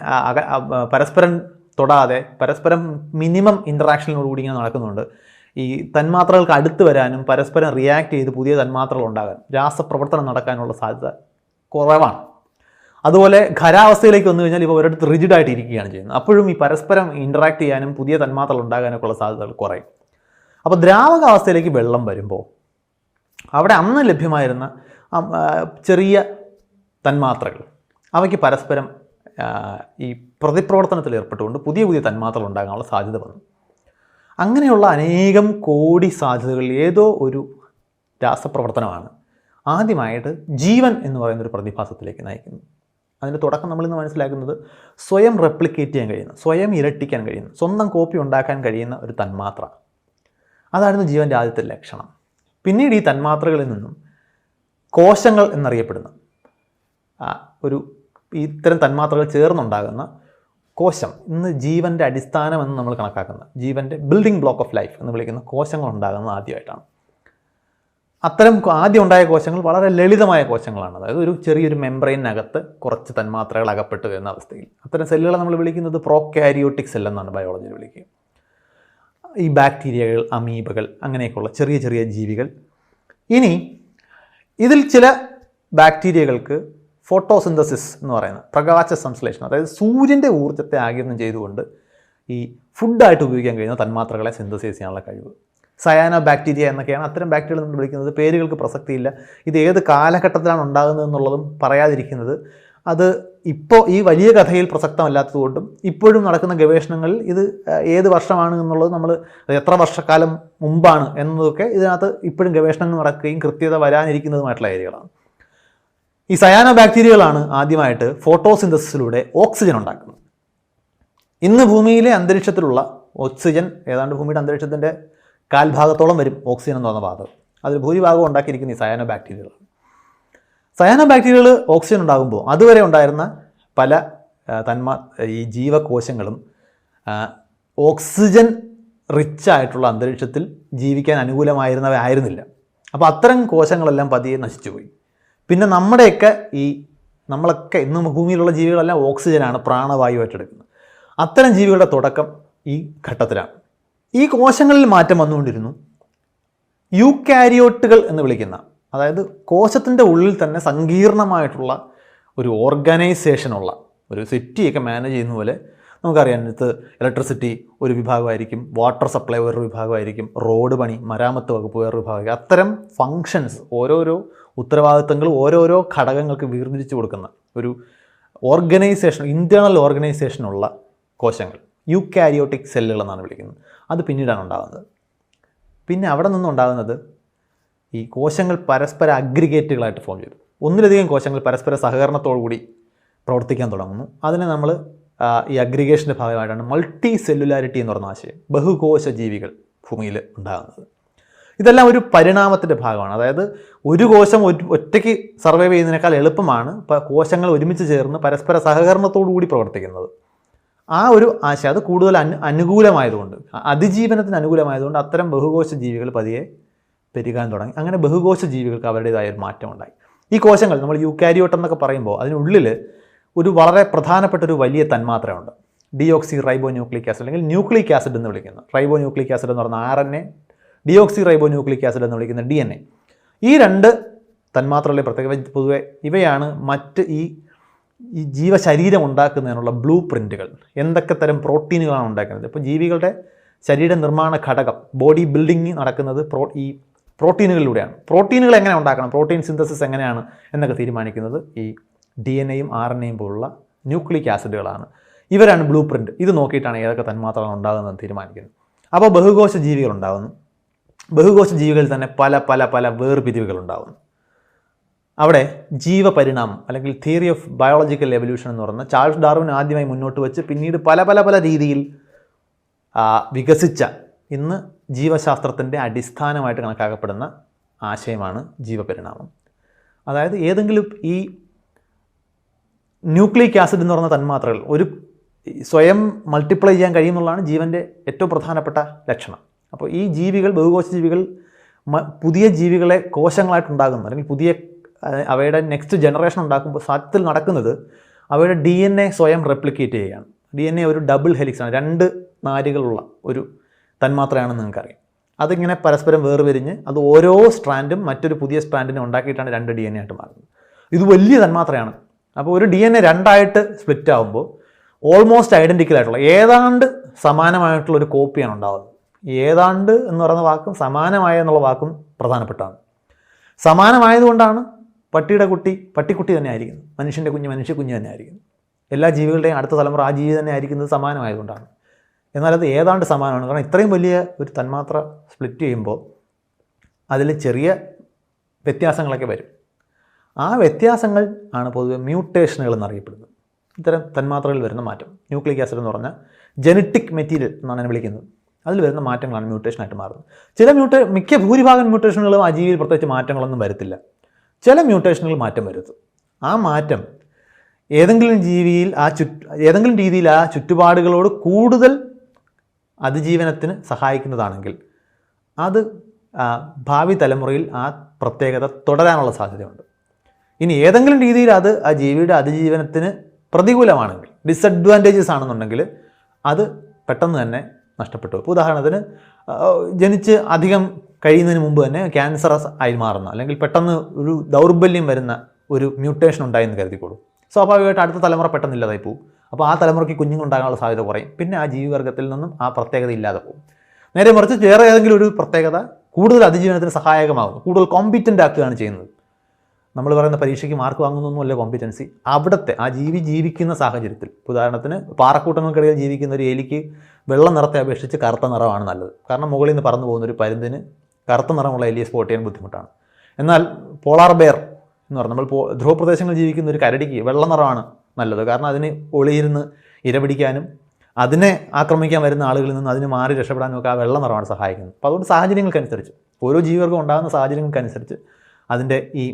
പരസ്പരം തൊടാതെ പരസ്പരം മിനിമം ഇൻറ്ററാക്ഷനോടുകൂടി ഇങ്ങനെ നടക്കുന്നുണ്ട്. ഈ തന്മാത്രകൾക്ക് അടുത്ത് വരാനും പരസ്പരം റിയാക്ട് ചെയ്ത് പുതിയ തന്മാത്രകൾ ഉണ്ടാകാൻ രാസപ്രവർത്തനം നടക്കാനുള്ള സാധ്യത കുറവാണ്. അതുപോലെ ഖരാവസ്ഥയിലേക്ക് വന്നു കഴിഞ്ഞാൽ ഇപ്പോൾ ഒരിടത്ത് റിജിഡായിട്ട് ഇരിക്കുകയാണ് ചെയ്യുന്നത്. അപ്പോഴും ഈ പരസ്പരം ഇൻറ്ററാക്ട് ചെയ്യാനും പുതിയ തന്മാത്രകൾ ഉണ്ടാകാനൊക്കെ ഉള്ള സാധ്യതകൾ കുറയും. അപ്പോൾ ദ്രാവകാവസ്ഥയിലേക്ക് വെള്ളം വരുമ്പോൾ അവിടെ അന്ന് ലഭ്യമായിരുന്ന ചെറിയ തന്മാത്രകൾ അവയ്ക്ക് പരസ്പരം ഈ പ്രതിപ്രവർത്തനത്തിൽ ഏർപ്പെട്ടുകൊണ്ട് പുതിയ പുതിയ തന്മാത്രകൾ ഉണ്ടാകാനുള്ള സാധ്യത വന്നു. അങ്ങനെയുള്ള അനേകം കോടി സാധ്യതകളിൽ ഏതോ ഒരു രാസപ്രവർത്തനമാണ് ആദ്യമായിട്ട് ജീവൻ എന്ന് പറയുന്നൊരു പ്രതിഭാസത്തിലേക്ക് നയിക്കുന്നത്. അതിൻ്റെ തുടക്കം നമ്മളിന്ന് മനസ്സിലാക്കുന്നത് സ്വയം റെപ്ലിക്കേറ്റ് ചെയ്യാൻ കഴിയുന്ന, സ്വയം ഇരട്ടിക്കാൻ കഴിയുന്ന, സ്വന്തം കോപ്പി ഉണ്ടാക്കാൻ കഴിയുന്ന ഒരു തന്മാത്ര, അതായിരുന്നു ജീവൻ്റെ ആദ്യത്തെ ലക്ഷണം. പിന്നീട് ഈ തന്മാത്രകളിൽ നിന്നും കോശങ്ങൾ എന്നറിയപ്പെടുന്ന ഇത്തരം തന്മാത്രകൾ ചേർന്നുണ്ടാകുന്ന കോശം, ഇന്ന് ജീവൻ്റെ അടിസ്ഥാനമെന്ന് നമ്മൾ കണക്കാക്കുന്ന, ജീവൻ്റെ ബിൽഡിംഗ് ബ്ലോക്ക് ഓഫ് ലൈഫ് എന്ന് വിളിക്കുന്ന കോശങ്ങൾ ഉണ്ടാകുന്നത് ആദ്യമായിട്ടാണ്. അത്തരം ആദ്യം ഉണ്ടായ കോശങ്ങൾ വളരെ ലളിതമായ കോശങ്ങളാണ്. അതായത് ഒരു ചെറിയൊരു മെംബ്രെയിനകത്ത് കുറച്ച് തന്മാത്രകൾ അകപ്പെട്ടു എന്ന അവസ്ഥയിൽ. അത്തരം സെല്ലുകളെ നമ്മൾ വിളിക്കുന്നത് പ്രോകാരിയോട്ടിക് സെൽ എന്നാണ് ബയോളജിയിൽ വിളിക്കുക. ഈ ബാക്ടീരിയകൾ, അമീബകൾ, അങ്ങനെയൊക്കെയുള്ള ചെറിയ ചെറിയ ജീവികൾ. ഇനി ഇതിൽ ചില ബാക്ടീരിയകൾക്ക് ഫോട്ടോസിന്തസിസ് എന്ന് പറയുന്ന പ്രകാശ സംശ്ലേഷണം, അതായത് സൂര്യൻ്റെ ഊർജ്ജത്തെ ആഗിരണം ചെയ്തുകൊണ്ട് ഈ ഫുഡായിട്ട് ഉപയോഗിക്കാൻ കഴിയുന്ന തന്മാത്രകളെ സിന്തസൈസ് ചെയ്യാനുള്ള കഴിവ്. സയാനോ ബാക്ടീരിയ എന്നൊക്കെയാണ് അത്തരം ബാക്ടീരിയകൾ നമ്മൾ വിളിക്കുന്നത്. പേരുകൾക്ക് പ്രസക്തിയില്ല. ഇത് ഏത് കാലഘട്ടത്തിലാണ് ഉണ്ടാകുന്നത് എന്നുള്ളതും പറയാതിരിക്കുന്നത് അത് ഇപ്പോൾ ഈ വലിയ കഥയിൽ പ്രസക്തമല്ലാത്തതുകൊണ്ടും ഇപ്പോഴും നടക്കുന്ന ഗവേഷണങ്ങളിൽ ഇത് ഏത് വർഷമാണ് എന്നുള്ളത്, നമ്മൾ എത്ര വർഷക്കാലം മുമ്പാണ് എന്നതൊക്കെ ഇതിനകത്ത് ഇപ്പോഴും ഗവേഷണങ്ങൾ നടക്കുകയും കൃത്യത വരാനിരിക്കുന്നതുമായിട്ടുള്ള ഏരിയകളാണ്. ഈ സയാനോ ബാക്ടീരിയകളാണ് ആദ്യമായിട്ട് ഫോട്ടോസിന്തസിസിലൂടെ ഓക്സിജൻ ഉണ്ടാക്കുന്നത്. ഇന്ന് ഭൂമിയിലെ അന്തരീക്ഷത്തിലുള്ള ഓക്സിജൻ ഏതാണ്ട് ഭൂമിയുടെ അന്തരീക്ഷത്തിൻ്റെ കാൽഭാഗത്തോളം വരും ഓക്സിജൻ എന്ന് പറഞ്ഞ വാതകം. അതിൽ ഭൂരിഭാഗം ഉണ്ടാക്കിയിരിക്കുന്ന ഈ സയാനോ ബാക്ടീരിയകളാണ്. സയാനോ ബാക്ടീരിയകൾ ഓക്സിജൻ ഉണ്ടാകുമ്പോൾ അതുവരെ ഉണ്ടായിരുന്ന പല ഈ ജീവകോശങ്ങളും ഓക്സിജൻ റിച്ച് ആയിട്ടുള്ള അന്തരീക്ഷത്തിൽ ജീവിക്കാൻ അനുകൂലമായിരുന്നവയായിരുന്നില്ല. അപ്പോൾ അത്തരം കോശങ്ങളെല്ലാം പതിയെ നശിച്ചുപോയി. പിന്നെ നമ്മളൊക്കെ ഇന്ന് ഭൂമിയിലുള്ള ജീവികളെല്ലാം ഓക്സിജനാണ് പ്രാണവായുവായിട്ട് എടുക്കുന്നത്. അത്തരം ജീവികളുടെ തുടക്കം ഈ ഘട്ടത്തിലാണ്. ഈ കോശങ്ങളിൽ മാറ്റം വന്നുകൊണ്ടിരുന്നു. യൂക്കാരിയോട്ടുകൾ എന്ന് വിളിക്കുന്ന, അതായത് കോശത്തിൻ്റെ ഉള്ളിൽ തന്നെ സങ്കീർണമായിട്ടുള്ള ഒരു ഓർഗനൈസേഷനുള്ള ഒരു സിറ്റിയൊക്കെ മാനേജ് ചെയ്യുന്ന പോലെ നമുക്കറിയാം. ഇത് ഇലക്ട്രിസിറ്റി ഒരു വിഭാഗമായിരിക്കും, വാട്ടർ സപ്ലൈ വേറൊരു വിഭാഗമായിരിക്കും, റോഡ് പണി, മരാമത്ത് വകുപ്പ് വേറൊരു വിഭാഗമായിരിക്കും. അത്തരം ഫങ്ഷൻസ്, ഓരോരോ ഉത്തരവാദിത്തങ്ങൾ ഓരോരോ ഘടകങ്ങൾക്ക് വീർതിരിച്ചു കൊടുക്കുന്ന ഒരു ഓർഗനൈസേഷൻ, ഇൻറ്റേർണൽ ഓർഗനൈസേഷനുള്ള കോശങ്ങൾ യൂക്കാരിയോട്ടിക് സെല്ലുകൾ എന്നാണ് വിളിക്കുന്നത്. അത് പിന്നീടാണ് ഉണ്ടാകുന്നത്. പിന്നെ അവിടെ നിന്നുണ്ടാകുന്നത് ഈ കോശങ്ങൾ പരസ്പര അഗ്രിഗേറ്റുകളായിട്ട് ഫോം ചെയ്തു. ഒന്നിലധികം കോശങ്ങൾ പരസ്പര സഹകരണത്തോടുകൂടി പ്രവർത്തിക്കാൻ തുടങ്ങുന്നു. അതിനെ നമ്മൾ ഈ അഗ്രിഗേഷൻ്റെ ഭാഗമായിട്ടാണ് മൾട്ടി സെല്ലുലാരിറ്റി എന്ന് പറഞ്ഞ ആശയം, ബഹുകോശ ജീവികൾ ഭൂമിയിൽ ഉണ്ടാകുന്നത്. ഇതെല്ലാം ഒരു പരിണാമത്തിൻ്റെ ഭാഗമാണ്. അതായത് ഒരു കോശം ഒറ്റയ്ക്ക് സർവൈവ് ചെയ്യുന്നതിനേക്കാൾ എളുപ്പമാണ് കോശങ്ങൾ ഒരുമിച്ച് ചേർന്ന് പരസ്പര സഹകരണത്തോടു കൂടി പ്രവർത്തിക്കുന്നത്. ആ ഒരു ആശയം അത് കൂടുതൽ അനുകൂലമായതുകൊണ്ട്, അതിജീവനത്തിന് അനുകൂലമായതുകൊണ്ട് അത്തരം ബഹുകോശ ജീവികൾ പതിയെ പെരുകാൻ തുടങ്ങി. അങ്ങനെ ബഹുകോശ ജീവികൾക്ക് അവരുടേതായ ഒരു മാറ്റം ഉണ്ടായി. ഈ കോശങ്ങൾ നമ്മൾ യൂക്കാരിയോട്ട് എന്നൊക്കെ പറയുമ്പോൾ അതിനുള്ളിൽ ഒരു വളരെ പ്രധാനപ്പെട്ട ഒരു വലിയ തന്മാത്രയുണ്ട്, ഡിയോക്സി റൈബോ ന്യൂക്ലിക് ആസിഡ് അല്ലെങ്കിൽ ന്യൂക്ലിക് ആസിഡ് എന്ന് വിളിക്കുന്ന. റൈബോ ന്യൂക്ലിക് ആസിഡ് എന്ന് പറഞ്ഞാൽ RNA, ഡിയോക്സി റൈബോ ന്യൂക്ലിക് ആസിഡ് എന്ന് വിളിക്കുന്ന DNA. ഈ രണ്ട് തന്മാത്രകളിലെ പ്രത്യേകത പൊതുവെ ഇവയാണ് മറ്റ് ഈ ജീവശരീരം ഉണ്ടാക്കുന്നതിനുള്ള ബ്ലൂ പ്രിൻറ്റുകൾ. എന്തൊക്കെ തരം പ്രോട്ടീനുകളാണ് ഉണ്ടാക്കുന്നത്. ഇപ്പോൾ ജീവികളുടെ ശരീര നിർമ്മാണ ഘടകം, ബോഡി ബിൽഡിങ് നടക്കുന്നത് ഈ പ്രോട്ടീനുകളിലൂടെയാണ്. പ്രോട്ടീനുകൾ എങ്ങനെ ഉണ്ടാക്കണം, പ്രോട്ടീൻ സിന്തസിസ് എങ്ങനെയാണ് എന്നൊക്കെ തീരുമാനിക്കുന്നത് ഈ DNA-യും RNA-യും പോലുള്ള ന്യൂക്ലിക് ആസിഡുകളാണ്. ഇവരാണ് ബ്ലൂ പ്രിൻറ്റ്. ഇത് നോക്കിയിട്ടാണ് ഏതൊക്കെ തന്മാത്രകൾ ഉണ്ടാകുന്നതെന്ന് തീരുമാനിക്കുന്നത്. അപ്പോൾ ബഹുകോശ ജീവികൾ ഉണ്ടാകുന്നു. ബഹുകോശ ജീവികളിൽ തന്നെ പല പല പല വേർപിരിവുകൾ ഉണ്ടാകുന്നു. അവിടെ ജീവപരിണാമം അല്ലെങ്കിൽ തിയറി ഓഫ് ബയോളജിക്കൽ എവല്യൂഷൻ എന്ന് പറയുന്ന ചാൾസ് ഡാർവിൻ ആദ്യമായി മുന്നോട്ട് വെച്ച് പിന്നീട് പല രീതിയിൽ വികസിച്ച ഇന്ന് ജീവശാസ്ത്രത്തിൻ്റെ അടിസ്ഥാനമായിട്ട് കണക്കാക്കപ്പെടുന്ന ആശയമാണ് ജീവപരിണാമം. അതായത് ഏതെങ്കിലും ഈ ന്യൂക്ലിയിക് ആസിഡ് എന്ന് പറയുന്ന തന്മാത്രകൾ ഒരു സ്വയം മൾട്ടിപ്ലൈ ചെയ്യാൻ കഴിയുമെന്നുള്ളതാണ് ജീവൻ്റെ ഏറ്റവും പ്രധാനപ്പെട്ട ലക്ഷണം. അപ്പോൾ ഈ ജീവികൾ, ബഹുകോശ ജീവികൾ പുതിയ ജീവികളെ കോശങ്ങളായിട്ടുണ്ടാകുന്നു അല്ലെങ്കിൽ പുതിയ അവയുടെ നെക്സ്റ്റ് ജനറേഷൻ ഉണ്ടാക്കുമ്പോൾ സത്യത്തിൽ നടക്കുന്നത് അവയുടെ DNA സ്വയം റെപ്ലിക്കേറ്റ് ചെയ്യുകയാണ്. DNA ഒരു ഡബിൾ ഹെലിക്സാണ്, 2 നാരുകളുള്ള ഒരു തന്മാത്രയാണെന്ന് നിങ്ങൾക്കറിയാം. അതിങ്ങനെ പരസ്പരം വേർപിരിഞ്ഞ് അത് ഓരോ സ്ട്രാൻഡും മറ്റൊരു പുതിയ സ്ട്രാൻഡിനെ ഉണ്ടാക്കിയിട്ടാണ് 2 DNA ആയിട്ട് മാറുന്നത്. ഇത് വലിയ തന്മാത്രയാണ്. അപ്പോൾ ഒരു DNA 2ആയിട്ട് സ്പ്ലിറ്റ് ആകുമ്പോൾ ഓൾമോസ്റ്റ് ഐഡൻറ്റിക്കൽ ആയിട്ടുള്ള ഏതാണ്ട് സമാനമായിട്ടുള്ള ഒരു കോപ്പിയാണ് ഉണ്ടാകുന്നത്. ഏതാണ്ട് എന്ന് പറയുന്ന വാക്കും സമാനമായ എന്നുള്ള വാക്കും പ്രധാനപ്പെട്ടാണ്. സമാനമായതുകൊണ്ടാണ് പട്ടിയുടെ കുട്ടി പട്ടിക്കുട്ടി തന്നെ ആയിരിക്കുന്നത്, മനുഷ്യൻ്റെ കുഞ്ഞ് മനുഷ്യക്കുഞ്ഞ് തന്നെ ആയിരിക്കുന്നത്. എല്ലാ ജീവികളുടെയും അടുത്ത തലമുറ ആ ജീവി തന്നെ ആയിരിക്കുന്നത് സമാനമായതുകൊണ്ടാണ്. എന്നാൽ അത് ഏതാണ്ട് സമാനമാണ്. കാരണം ഇത്രയും വലിയ ഒരു തന്മാത്ര സ്പ്ലിറ്റ് ചെയ്യുമ്പോൾ അതിൽ ചെറിയ വ്യത്യാസങ്ങളൊക്കെ വരും. ആ വ്യത്യാസങ്ങൾ ആണ് പൊതുവെ മ്യൂട്ടേഷനുകൾ എന്നറിയപ്പെടുന്നത്. ഇത്തരം തന്മാത്രകളിൽ വരുന്ന മാറ്റം, ന്യൂക്ലിക് ആസിഡ് എന്ന് പറഞ്ഞാൽ ജനറ്റിക് മെറ്റീരിയൽ എന്നാണ് അതിനെ വിളിക്കുന്നത്. അതിൽ വരുന്ന മാറ്റങ്ങളാണ് മ്യൂട്ടേഷനായിട്ട് മാറുന്നത്. മിക്ക ഭൂരിഭാഗം മ്യൂട്ടേഷനുകളും ആ ജീവിയിൽ പ്രത്യേകിച്ച് മാറ്റങ്ങളൊന്നും വരുത്തില്ല. ചില മ്യൂട്ടേഷനുകൾ മാറ്റം വരുത്തും. ആ മാറ്റം ഏതെങ്കിലും രീതിയിൽ ആ ചുറ്റുപാടുകളോട് കൂടുതൽ അതിജീവനത്തിന് സഹായിക്കുന്നതാണെങ്കിൽ അത് ഭാവി തലമുറയിൽ ആ പ്രത്യേകത തുടരാനുള്ള സാധ്യതയുണ്ട്. ഇനി ഏതെങ്കിലും രീതിയിൽ അത് ആ ജീവിയുടെ അതിജീവനത്തിന് പ്രതികൂലമാണെങ്കിൽ, ഡിസഡ്വാൻറ്റേജസ് ആണെന്നുണ്ടെങ്കിൽ അത് പെട്ടെന്ന് തന്നെ നഷ്ടപ്പെട്ടു. ഇപ്പോൾ ഉദാഹരണത്തിന് ജനിച്ച് അധികം കഴിയുന്നതിന് മുമ്പ് തന്നെ ക്യാൻസറസ് ആയി മാറുന്ന അല്ലെങ്കിൽ പെട്ടെന്ന് ഒരു ദൗർബല്യം വരുന്ന ഒരു മ്യൂട്ടേഷൻ ഉണ്ടായെന്ന് കരുതിക്കോളൂ. സ്വാഭാവികമായിട്ട് അടുത്ത തലമുറ പെട്ടെന്ന് ഇല്ലാതായി പോകും. അപ്പോൾ ആ തലമുറയ്ക്ക് കുഞ്ഞുങ്ങളുണ്ടാകാനുള്ള സാധ്യത കുറയും. പിന്നെ ആ ജീവിവർഗത്തിൽ നിന്നും ആ പ്രത്യേകത ഇല്ലാതെ പോകും. നേരെ മറിച്ച് വേറെ ഏതെങ്കിലും ഒരു പ്രത്യേകത കൂടുതൽ അതിജീവനത്തിന് സഹായകമാകുന്നു, കൂടുതൽ കോമ്പിറ്റൻ്റ് ആക്കുകയാണ് ചെയ്യുന്നത്. നമ്മൾ പറയുന്ന പരീക്ഷയ്ക്ക് മാർക്ക് വാങ്ങുന്നൊന്നുമല്ല കോമ്പിറ്റൻസി, അവിടുത്തെ ആ ജീവിക്കുന്ന സാഹചര്യത്തിൽ. ഉദാഹരണത്തിന് പാറക്കൂട്ടങ്ങൾക്കിടയിൽ ജീവിക്കുന്ന ഒരു എലിക്ക് വെള്ള നിറത്തെ അപേക്ഷിച്ച് കറുത്ത നിറമാണ് നല്ലത്. കാരണം മുകളിൽ നിന്ന് പറന്നു പോകുന്ന ഒരു പരുന്തിന് കറുത്ത നിറമുള്ള എലിയെ സ്പോട്ട് ചെയ്യാൻ ബുദ്ധിമുട്ടാണ്. എന്നാൽ പോളാർ ബെയർ എന്ന് പറഞ്ഞാൽ നമ്മൾ ധ്രുവപ്രദേശങ്ങളിൽ ജീവിക്കുന്ന ഒരു കരടിക്ക് വെള്ള നിറമാണ് നല്ലത്. കാരണം അതിന് ഒളിയിരുന്ന് ഇരപിടിക്കാനും അതിനെ ആക്രമിക്കാൻ വരുന്ന ആളുകളിൽ നിന്ന് അതിന് മാറി രക്ഷപ്പെടാനും ഒക്കെ ആ വെള്ള നിറമാണ് സഹായിക്കുന്നത്. അപ്പോൾ അതുകൊണ്ട് സാഹചര്യങ്ങൾക്കനുസരിച്ച് ഓരോ ജീവികൾക്കും ഉണ്ടാകുന്ന സാഹചര്യങ്ങൾക്കനുസരിച്ച് അതിൻ്റെ ഈ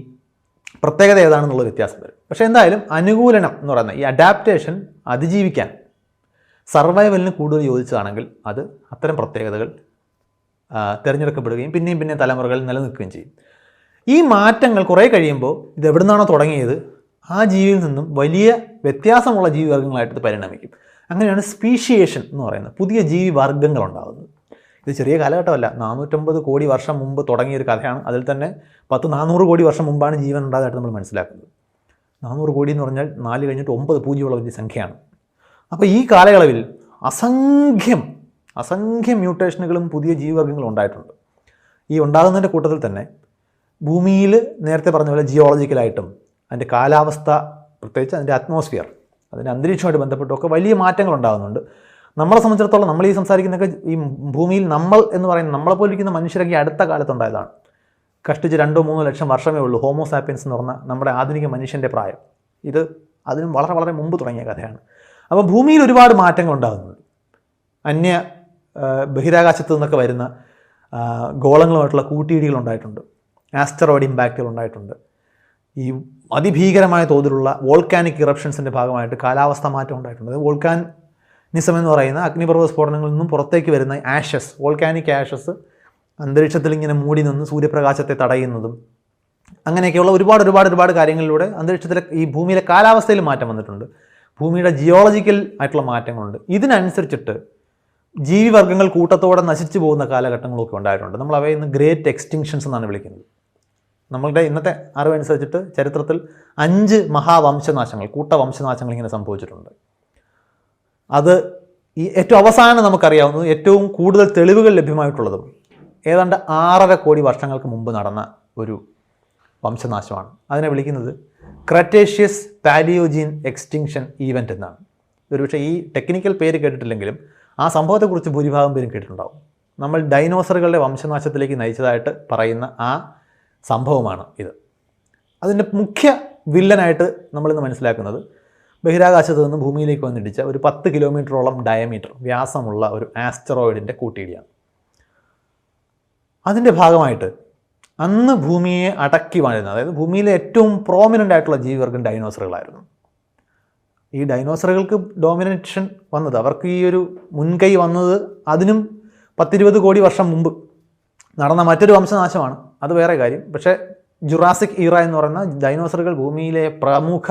പ്രത്യേകത ഏതാണെന്നുള്ള വ്യത്യാസം വരും. പക്ഷേ എന്തായാലും അനുകൂലനം എന്ന് പറയുന്ന ഈ അഡാപ്റ്റേഷൻ അതിജീവിക്കാൻ സർവൈവലിന് കൂടുതൽ യോജിച്ചതാണെങ്കിൽ അത് അത്തരം പ്രത്യേകതകൾ തിരഞ്ഞെടുക്കപ്പെടുകയും പിന്നെയും തലമുറകൾ നിലനിൽക്കുകയും ചെയ്യും. ഈ മാറ്റങ്ങൾ കുറേ കഴിയുമ്പോൾ ഇത് എവിടെ നിന്നാണോ തുടങ്ങിയത് ആ ജീവിയിൽ നിന്നും വലിയ വ്യത്യാസമുള്ള ജീവിവർഗ്ഗങ്ങളായിട്ട് ഇത് പരിണമിക്കും. അങ്ങനെയാണ് സ്പീഷിയേഷൻ എന്ന് പറയുന്നത്, പുതിയ ജീവി വർഗ്ഗങ്ങൾ ഉണ്ടാകുന്നത്. ഇത് ചെറിയ കാലഘട്ടമല്ല, 450 കോടി വർഷം മുമ്പ് തുടങ്ങിയൊരു കഥയാണ്. അതിൽ തന്നെ 400 കോടി വർഷം മുമ്പാണ് ജീവൻ ഉണ്ടായതായിട്ട് നമ്മൾ മനസ്സിലാക്കുന്നത്. 400 കോടി എന്ന് പറഞ്ഞാൽ 4 കഴിഞ്ഞിട്ട് 9 പൂജ്യമുള്ള വലിയ സംഖ്യയാണ്. അപ്പോൾ ഈ കാലയളവിൽ അസംഖ്യം മ്യൂട്ടേഷനുകളും പുതിയ ജീവിവർഗ്ഗങ്ങളും ഉണ്ടായിട്ടുണ്ട്. ഈ ഉണ്ടാകുന്നതിൻ്റെ കൂട്ടത്തിൽ തന്നെ ഭൂമിയിൽ നേരത്തെ പറഞ്ഞ പോലെ ജിയോളജിക്കലായിട്ടും അതിൻ്റെ കാലാവസ്ഥ, പ്രത്യേകിച്ച് അതിൻ്റെ അറ്റ്മോസ്ഫിയർ, അതിൻ്റെ അന്തരീക്ഷമായിട്ട് ബന്ധപ്പെട്ടൊക്കെ വലിയ മാറ്റങ്ങൾ ഉണ്ടാകുന്നുണ്ട്. നമ്മളെ സംബന്ധിച്ചിടത്തോളം നമ്മൾ ഈ സംസാരിക്കുന്നതൊക്കെ ഈ ഭൂമിയിൽ നമ്മൾ എന്ന് പറയുന്നത് നമ്മളെപ്പോലിരിക്കുന്ന മനുഷ്യരൊക്കെ അടുത്ത കാലത്തുണ്ടായതാണ്. കഷ്ടിച്ച് 2-3 ലക്ഷം വർഷമേ ഉള്ളൂ ഹോമോസാപ്പിയൻസ് എന്ന് പറഞ്ഞാൽ നമ്മുടെ ആധുനിക മനുഷ്യൻ്റെ പ്രായം. ഇത് അതിനും വളരെ മുമ്പ് തുടങ്ങിയ കഥയാണ്. അപ്പോൾ ഭൂമിയിൽ ഒരുപാട് മാറ്റങ്ങൾ ഉണ്ടാകുന്നുണ്ട്. ബഹിരാകാശത്തു നിന്നൊക്കെ വരുന്ന ഗോളങ്ങളുമായിട്ടുള്ള കൂട്ടിയിടികളുണ്ടായിട്ടുണ്ട്. ആസ്റ്ററോയിഡ് ഇമ്പാക്റ്റുകൾ ഉണ്ടായിട്ടുണ്ട്. ഈ അതിഭീകരമായ തോതിലുള്ള വോൾക്കാനിക് ഇറപ്ഷൻസിൻ്റെ ഭാഗമായിട്ട് കാലാവസ്ഥ മാറ്റം ഉണ്ടായിട്ടുണ്ട്. വോൾക്കാനിസം എന്ന് പറയുന്ന അഗ്നിപർവ്വത സ്ഫോടനങ്ങളിൽ നിന്നും പുറത്തേക്ക് വരുന്ന ആഷസ്, വോൾക്കാനിക് ആഷസ് അന്തരീക്ഷത്തിൽ ഇങ്ങനെ മൂടി നിന്ന് സൂര്യപ്രകാശത്തെ തടയുന്നതും അങ്ങനെയൊക്കെയുള്ള ഒരുപാട് കാര്യങ്ങളിലൂടെ അന്തരീക്ഷത്തിലെ ഈ ഭൂമിയിലെ കാലാവസ്ഥയിൽ മാറ്റം വന്നിട്ടുണ്ട്. ഭൂമിയുടെ ജിയോളജിക്കൽ ആയിട്ടുള്ള മാറ്റങ്ങളുണ്ട്. ഇതിനനുസരിച്ചിട്ട് ജീവിവർഗ്ഗങ്ങൾ കൂട്ടത്തോടെ നശിച്ചു പോകുന്ന കാലഘട്ടങ്ങളൊക്കെ ഉണ്ടായിട്ടുണ്ട്. നമ്മൾ അവയെ ഇന്ന് ഗ്രേറ്റ് എക്സ്റ്റിങ്ഷൻസ് എന്നാണ് വിളിക്കുന്നത്. നമ്മളുടെ ഇന്നത്തെ അറിവനുസരിച്ചിട്ട് ചരിത്രത്തിൽ 5 മഹാവംശനാശങ്ങൾ, കൂട്ടവംശനാശങ്ങൾ ഇങ്ങനെ സംഭവിച്ചിട്ടുണ്ട്. അത് ഈ ഏറ്റവും അവസാനം നമുക്കറിയാവുന്നത്, ഏറ്റവും കൂടുതൽ തെളിവുകൾ ലഭ്യമായിട്ടുള്ളതും ഏതാണ്ട് 6.5 കോടി വർഷങ്ങൾക്ക് മുമ്പ് നടന്ന ഒരു വംശനാശമാണ്. അതിനെ വിളിക്കുന്നത് ക്രറ്റേഷ്യസ് പാലിയോജീൻ എക്സ്റ്റിങ്ഷൻ ഈവൻറ്റ് എന്നാണ്. ഒരുപക്ഷെ ഈ ടെക്നിക്കൽ പേര് കേട്ടിട്ടില്ലെങ്കിലും ആ സംഭവത്തെക്കുറിച്ച് ഭൂരിഭാഗം പേരും കേട്ടിട്ടുണ്ടാവും. നമ്മൾ ഡൈനോസറുകളുടെ വംശനാശത്തിലേക്ക് നയിച്ചതായിട്ട് പറയുന്ന ആ സംഭവമാണ് ഇത്. അതിൻ്റെ മുഖ്യ വില്ലനായിട്ട് നമ്മളിന്ന് മനസ്സിലാക്കുന്നത് ബഹിരാകാശത്ത് നിന്ന് ഭൂമിയിലേക്ക് വന്നിടിച്ച ഒരു 10 കിലോമീറ്ററോളം ഡയമീറ്റർ വ്യാസമുള്ള ഒരു ആസ്റ്ററോയിഡിൻ്റെ കൂട്ടിയിടിയാണ്. അതിൻ്റെ ഭാഗമായിട്ട് അന്ന് ഭൂമിയെ അടക്കി വാഴുന്ന, അതായത് ഭൂമിയിലെ ഏറ്റവും പ്രോമിനൻ്റ് ആയിട്ടുള്ള ജീവിവർഗം ഡൈനോസറുകളായിരുന്നു. ഈ ഡൈനോസറുകൾക്ക് ഡോമിനേഷൻ വന്നത്, അവർക്ക് ഈ ഒരു മുൻകൈ വന്നത് അതിനും 10-20 കോടി വർഷം മുമ്പ് നടന്ന മറ്റൊരു വംശനാശമാണ്. അത് വേറെ കാര്യം. പക്ഷേ ജുറാസിക് ഈറ എന്ന് പറയുന്ന ഡൈനോസറുകൾ ഭൂമിയിലെ പ്രമുഖ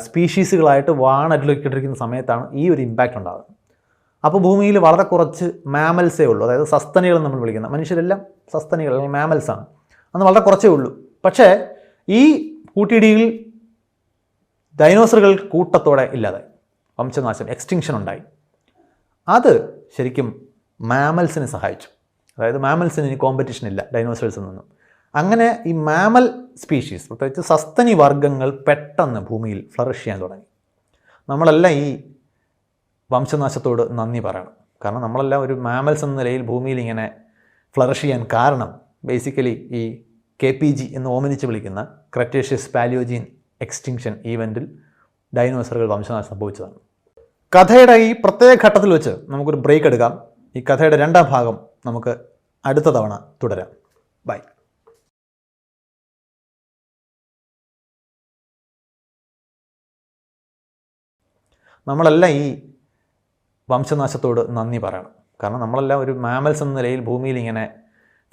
സ്പീഷീസുകളായിട്ട് വാണടിലൊക്കിട്ടിരിക്കുന്ന സമയത്താണ് ഈ ഒരു ഇമ്പാക്റ്റ് ഉണ്ടാകുന്നത്. അപ്പോൾ ഭൂമിയിൽ വളരെ കുറച്ച് മാമൽസേ ഉള്ളൂ, അതായത് സസ്തനികൾ നമ്മൾ വിളിക്കുന്ന, മനുഷ്യരെല്ലാം സസ്തനികൾ അല്ലെങ്കിൽ മാമൽസാണ്, അന്ന് വളരെ കുറച്ചേ ഉള്ളൂ. പക്ഷേ ഈ കൂട്ടിയിടിയിൽ ഡൈനോസറുകൾ കൂട്ടത്തോടെ ഇല്ലാതായി, വംശനാശം, എക്സ്റ്റിങ്ഷൻ ഉണ്ടായി. അത് ശരിക്കും മാമൽസിനെ സഹായിച്ചു. അതായത് മാമൽസിന് ഇനി കോമ്പറ്റീഷൻ ഇല്ല ഡൈനോസേഴ്സിൽ നിന്നും. അങ്ങനെ ഈ മാമൽ സ്പീഷീസ്, പ്രത്യേകിച്ച് സസ്തനി വർഗ്ഗങ്ങൾ പെട്ടെന്ന് ഭൂമിയിൽ ഫ്ലറിഷ് ചെയ്യാൻ തുടങ്ങി. നമ്മളെല്ലാം ഈ വംശനാശത്തോട് നന്ദി പറയണം. കാരണം നമ്മളെല്ലാം ഒരു മാമൽസ് എന്ന നിലയിൽ ഭൂമിയിൽ ഇങ്ങനെ ഫ്ലറിഷ് ചെയ്യാൻ കാരണം ബേസിക്കലി ഈ KPG എന്ന് ഓമനിച്ച് വിളിക്കുന്ന ക്രെറ്റേഷ്യസ് പാലിയോജീൻ എക്സ്റ്റിങ്ഷൻ ഈവൻറ്റിൽ ഡൈനോസറുകൾ വംശനാശം സംഭവിച്ചതാണ്. കഥയുടെ ഈ പ്രത്യേക ഘട്ടത്തിൽ വെച്ച് നമുക്കൊരു ബ്രേക്ക് എടുക്കാം. ഈ കഥയുടെ 2ാം ഭാഗം നമുക്ക് അടുത്ത തവണ തുടരാം. ബൈ. നമ്മളെല്ലാം ഈ വംശനാശത്തോട് നന്ദി പറയണം. കാരണം നമ്മളെല്ലാം ഒരു മാമൽസ് എന്ന നിലയിൽ ഭൂമിയിൽ ഇങ്ങനെ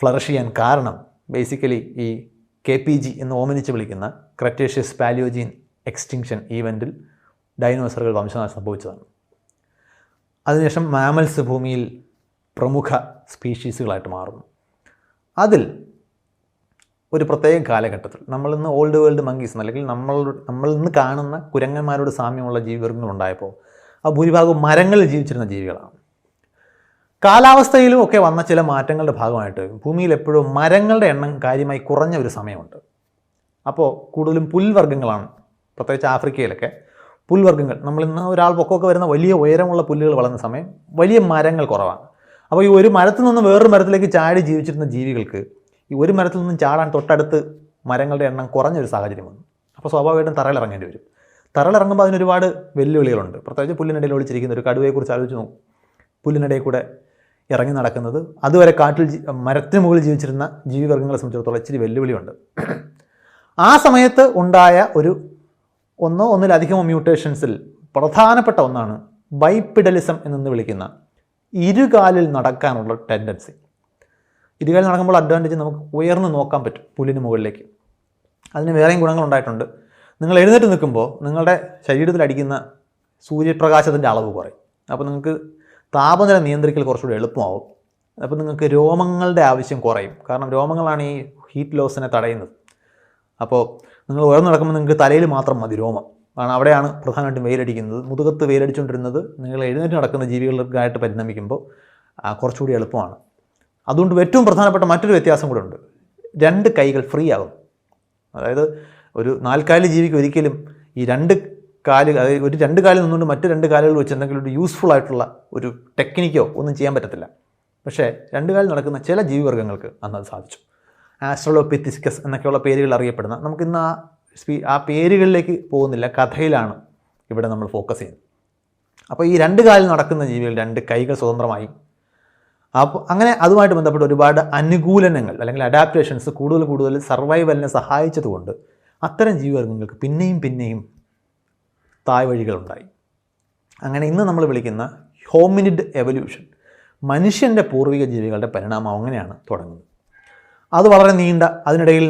ഫ്ലറിഷ് ചെയ്യാൻ കാരണം ബേസിക്കലി ഈ KPG എന്ന് ഓമനിച്ച് വിളിക്കുന്ന ക്രെറ്റേഷ്യസ് പാലിയോജീൻ എക്സ്റ്റിങ്ഷൻ ഈവൻറ്റിൽ ഡൈനോസറുകൾ വംശനാശം സംഭവിച്ചതാണ്. അതിനുശേഷം മാമൽസ് ഭൂമിയിൽ പ്രമുഖ സ്പീഷീസുകളായിട്ട് മാറുന്നു. അതിൽ ഒരു പ്രത്യേക കാലഘട്ടത്തിൽ നമ്മളിന്ന് ഓൾഡ് വേൾഡ് മങ്കീസ് അല്ലെങ്കിൽ നമ്മൾ ഇന്ന് കാണുന്ന കുരങ്ങന്മാരോട് സാമ്യമുള്ള ജീവിവർഗങ്ങളുണ്ടായപ്പോൾ ആ ഭൂരിഭാഗവും മരങ്ങളിൽ ജീവിച്ചിരുന്ന ജീവികളാണ്. കാലാവസ്ഥയിലും ഒക്കെ വന്ന ചില മാറ്റങ്ങളുടെ ഭാഗമായിട്ട് ഭൂമിയിൽ എപ്പോഴും മരങ്ങളുടെ എണ്ണം കാര്യമായി കുറഞ്ഞ ഒരു സമയമുണ്ട്. അപ്പോൾ കൂടുതലും പുൽവർഗ്ഗങ്ങളാണ്, പ്രത്യേകിച്ച് ആഫ്രിക്കയിലൊക്കെ പുൽവർഗ്ഗങ്ങൾ. നമ്മളിന്ന് ഒരാൾ പൊക്കമൊക്കെ വരുന്ന വലിയ ഉയരമുള്ള പുല്ലുകൾ വളർന്ന സമയം വലിയ മരങ്ങൾ കുറവാണ്. അപ്പോൾ ഈ ഒരു മരത്തിൽ നിന്ന് വേറൊരു മരത്തിലേക്ക് ചാടി ജീവിച്ചിരുന്ന ജീവികൾക്ക് ഈ ഒരു മരത്തിൽ നിന്നും ചാടാൻ തൊട്ടടുത്ത് മരങ്ങളുടെ എണ്ണം കുറഞ്ഞൊരു സാഹചര്യം വന്നു. അപ്പോൾ സ്വാഭാവികമായിട്ടും തറയിലിറങ്ങേണ്ടി വരും. തറയിലിറങ്ങുമ്പോൾ അതിനൊരുപാട് വെല്ലുവിളികളുണ്ട്. പ്രത്യേകിച്ച് പുല്ലിനിടയിൽ ഒളിച്ചിരിക്കുന്ന ഒരു കടുവയെക്കുറിച്ച് ആലോചിച്ച് നോക്കും. പുല്ലിനിടയിൽ കൂടെ ഇറങ്ങി നടക്കുന്നത് അതുവരെ കാട്ടിൽ മരത്തിന് മുകളിൽ ജീവിച്ചിരുന്ന ജീവിവർഗ്ഗങ്ങളെ സംബന്ധിച്ചിടത്തോളം ഇച്ചിരി വെല്ലുവിളിയുണ്ട്. ആ സമയത്ത് ഉണ്ടായ ഒന്നിലധികമോ മ്യൂട്ടേഷൻസിൽ പ്രധാനപ്പെട്ട ഒന്നാണ് ബൈപ്പിഡലിസം എന്ന് വിളിക്കുന്ന ഇരുകാലിൽ നടക്കാനുള്ള ടെൻഡൻസി. ഇരുകാലിൽ നടക്കുമ്പോൾ അഡ്വാൻറ്റേജ് നമുക്ക് ഉയർന്നു നോക്കാൻ പറ്റും പുല്ലിന് മുകളിലേക്ക്. അതിന് വേറെയും ഗുണങ്ങളുണ്ടായിട്ടുണ്ട്. നിങ്ങൾ എഴുന്നേറ്റ് നിൽക്കുമ്പോൾ നിങ്ങളുടെ ശരീരത്തിലടിക്കുന്ന സൂര്യപ്രകാശത്തിൻ്റെ അളവ് കുറയും. അപ്പോൾ നിങ്ങൾക്ക് താപനില നിയന്ത്രിക്കൽ കുറച്ചുകൂടി എളുപ്പമാവും. അപ്പോൾ നിങ്ങൾക്ക് രോമങ്ങളുടെ ആവശ്യം കുറയും. കാരണം രോമങ്ങളാണ് ഈ ഹീറ്റ് ലോസിനെ തടയുന്നത്. അപ്പോൾ നിങ്ങൾ ഉയർന്നു നടക്കുമ്പോൾ നിങ്ങൾക്ക് തലയിൽ മാത്രം മതി രോമം. കാരണം അവിടെയാണ് പ്രധാനമായിട്ടും വെയിലടിക്കുന്നത്. മുതുകത്ത് വെയിലടിച്ചുകൊണ്ടിരുന്നത് നിങ്ങൾ എഴുന്നേറ്റ് നടക്കുന്ന ജീവികൾക്കായിട്ട് പരിണമിക്കുമ്പോൾ കുറച്ചുകൂടി എളുപ്പമാണ്. അതുകൊണ്ട് ഏറ്റവും പ്രധാനപ്പെട്ട മറ്റൊരു വ്യത്യാസം കൂടെ ഉണ്ട്. 2 കൈകൾ ഫ്രീ ആകും. അതായത് ഒരു 4 കാലിൽ ജീവിക്ക് ഒരിക്കലും ഈ 2 കാല്, അതായത് ഒരു 2 കാലിൽ നിന്നുകൊണ്ട് മറ്റ് 2 കാലുകൾ വെച്ച് എന്തെങ്കിലും ഒരു യൂസ്ഫുൾ ആയിട്ടുള്ള ഒരു ടെക്നിക്കോ ഒന്നും ചെയ്യാൻ പറ്റത്തില്ല. പക്ഷേ 2 കാലിൽ നടക്കുന്ന ചില ജീവിവർഗ്ഗങ്ങൾക്ക് അന്നത് സാധിച്ചു. ആസ്ട്രലോപിത്തിസ്കസ് എന്നൊക്കെയുള്ള പേരുകൾ അറിയപ്പെടുന്ന, നമുക്കിന്ന് ആ പേരുകളിലേക്ക് പോകുന്നില്ല, കഥയിലാണ് ഇവിടെ നമ്മൾ ഫോക്കസ് ചെയ്യുന്നത്. അപ്പോൾ ഈ 2 കാലിൽ നടക്കുന്ന ജീവികൾ 2 കൈകൾ സ്വതന്ത്രമായി. അപ്പോൾ അങ്ങനെ അതുമായിട്ട് ബന്ധപ്പെട്ട് ഒരുപാട് അനുകൂലനങ്ങൾ അല്ലെങ്കിൽ അഡാപ്റ്റേഷൻസ് കൂടുതൽ സർവൈവലിനെ സഹായിച്ചതുകൊണ്ട് അത്തരം ജീവിവർഗ്ഗങ്ങൾക്ക് പിന്നെയും തായ്വഴികളുണ്ടായി. അങ്ങനെ ഇന്ന് നമ്മൾ വിളിക്കുന്ന ഹോമിനിഡ് എവല്യൂഷൻ, മനുഷ്യൻ്റെ പൂർവിക ജീവികളുടെ പരിണാമം അങ്ങനെയാണ് തുടങ്ങുന്നത്. അത് വളരെ നീണ്ട, അതിനിടയിൽ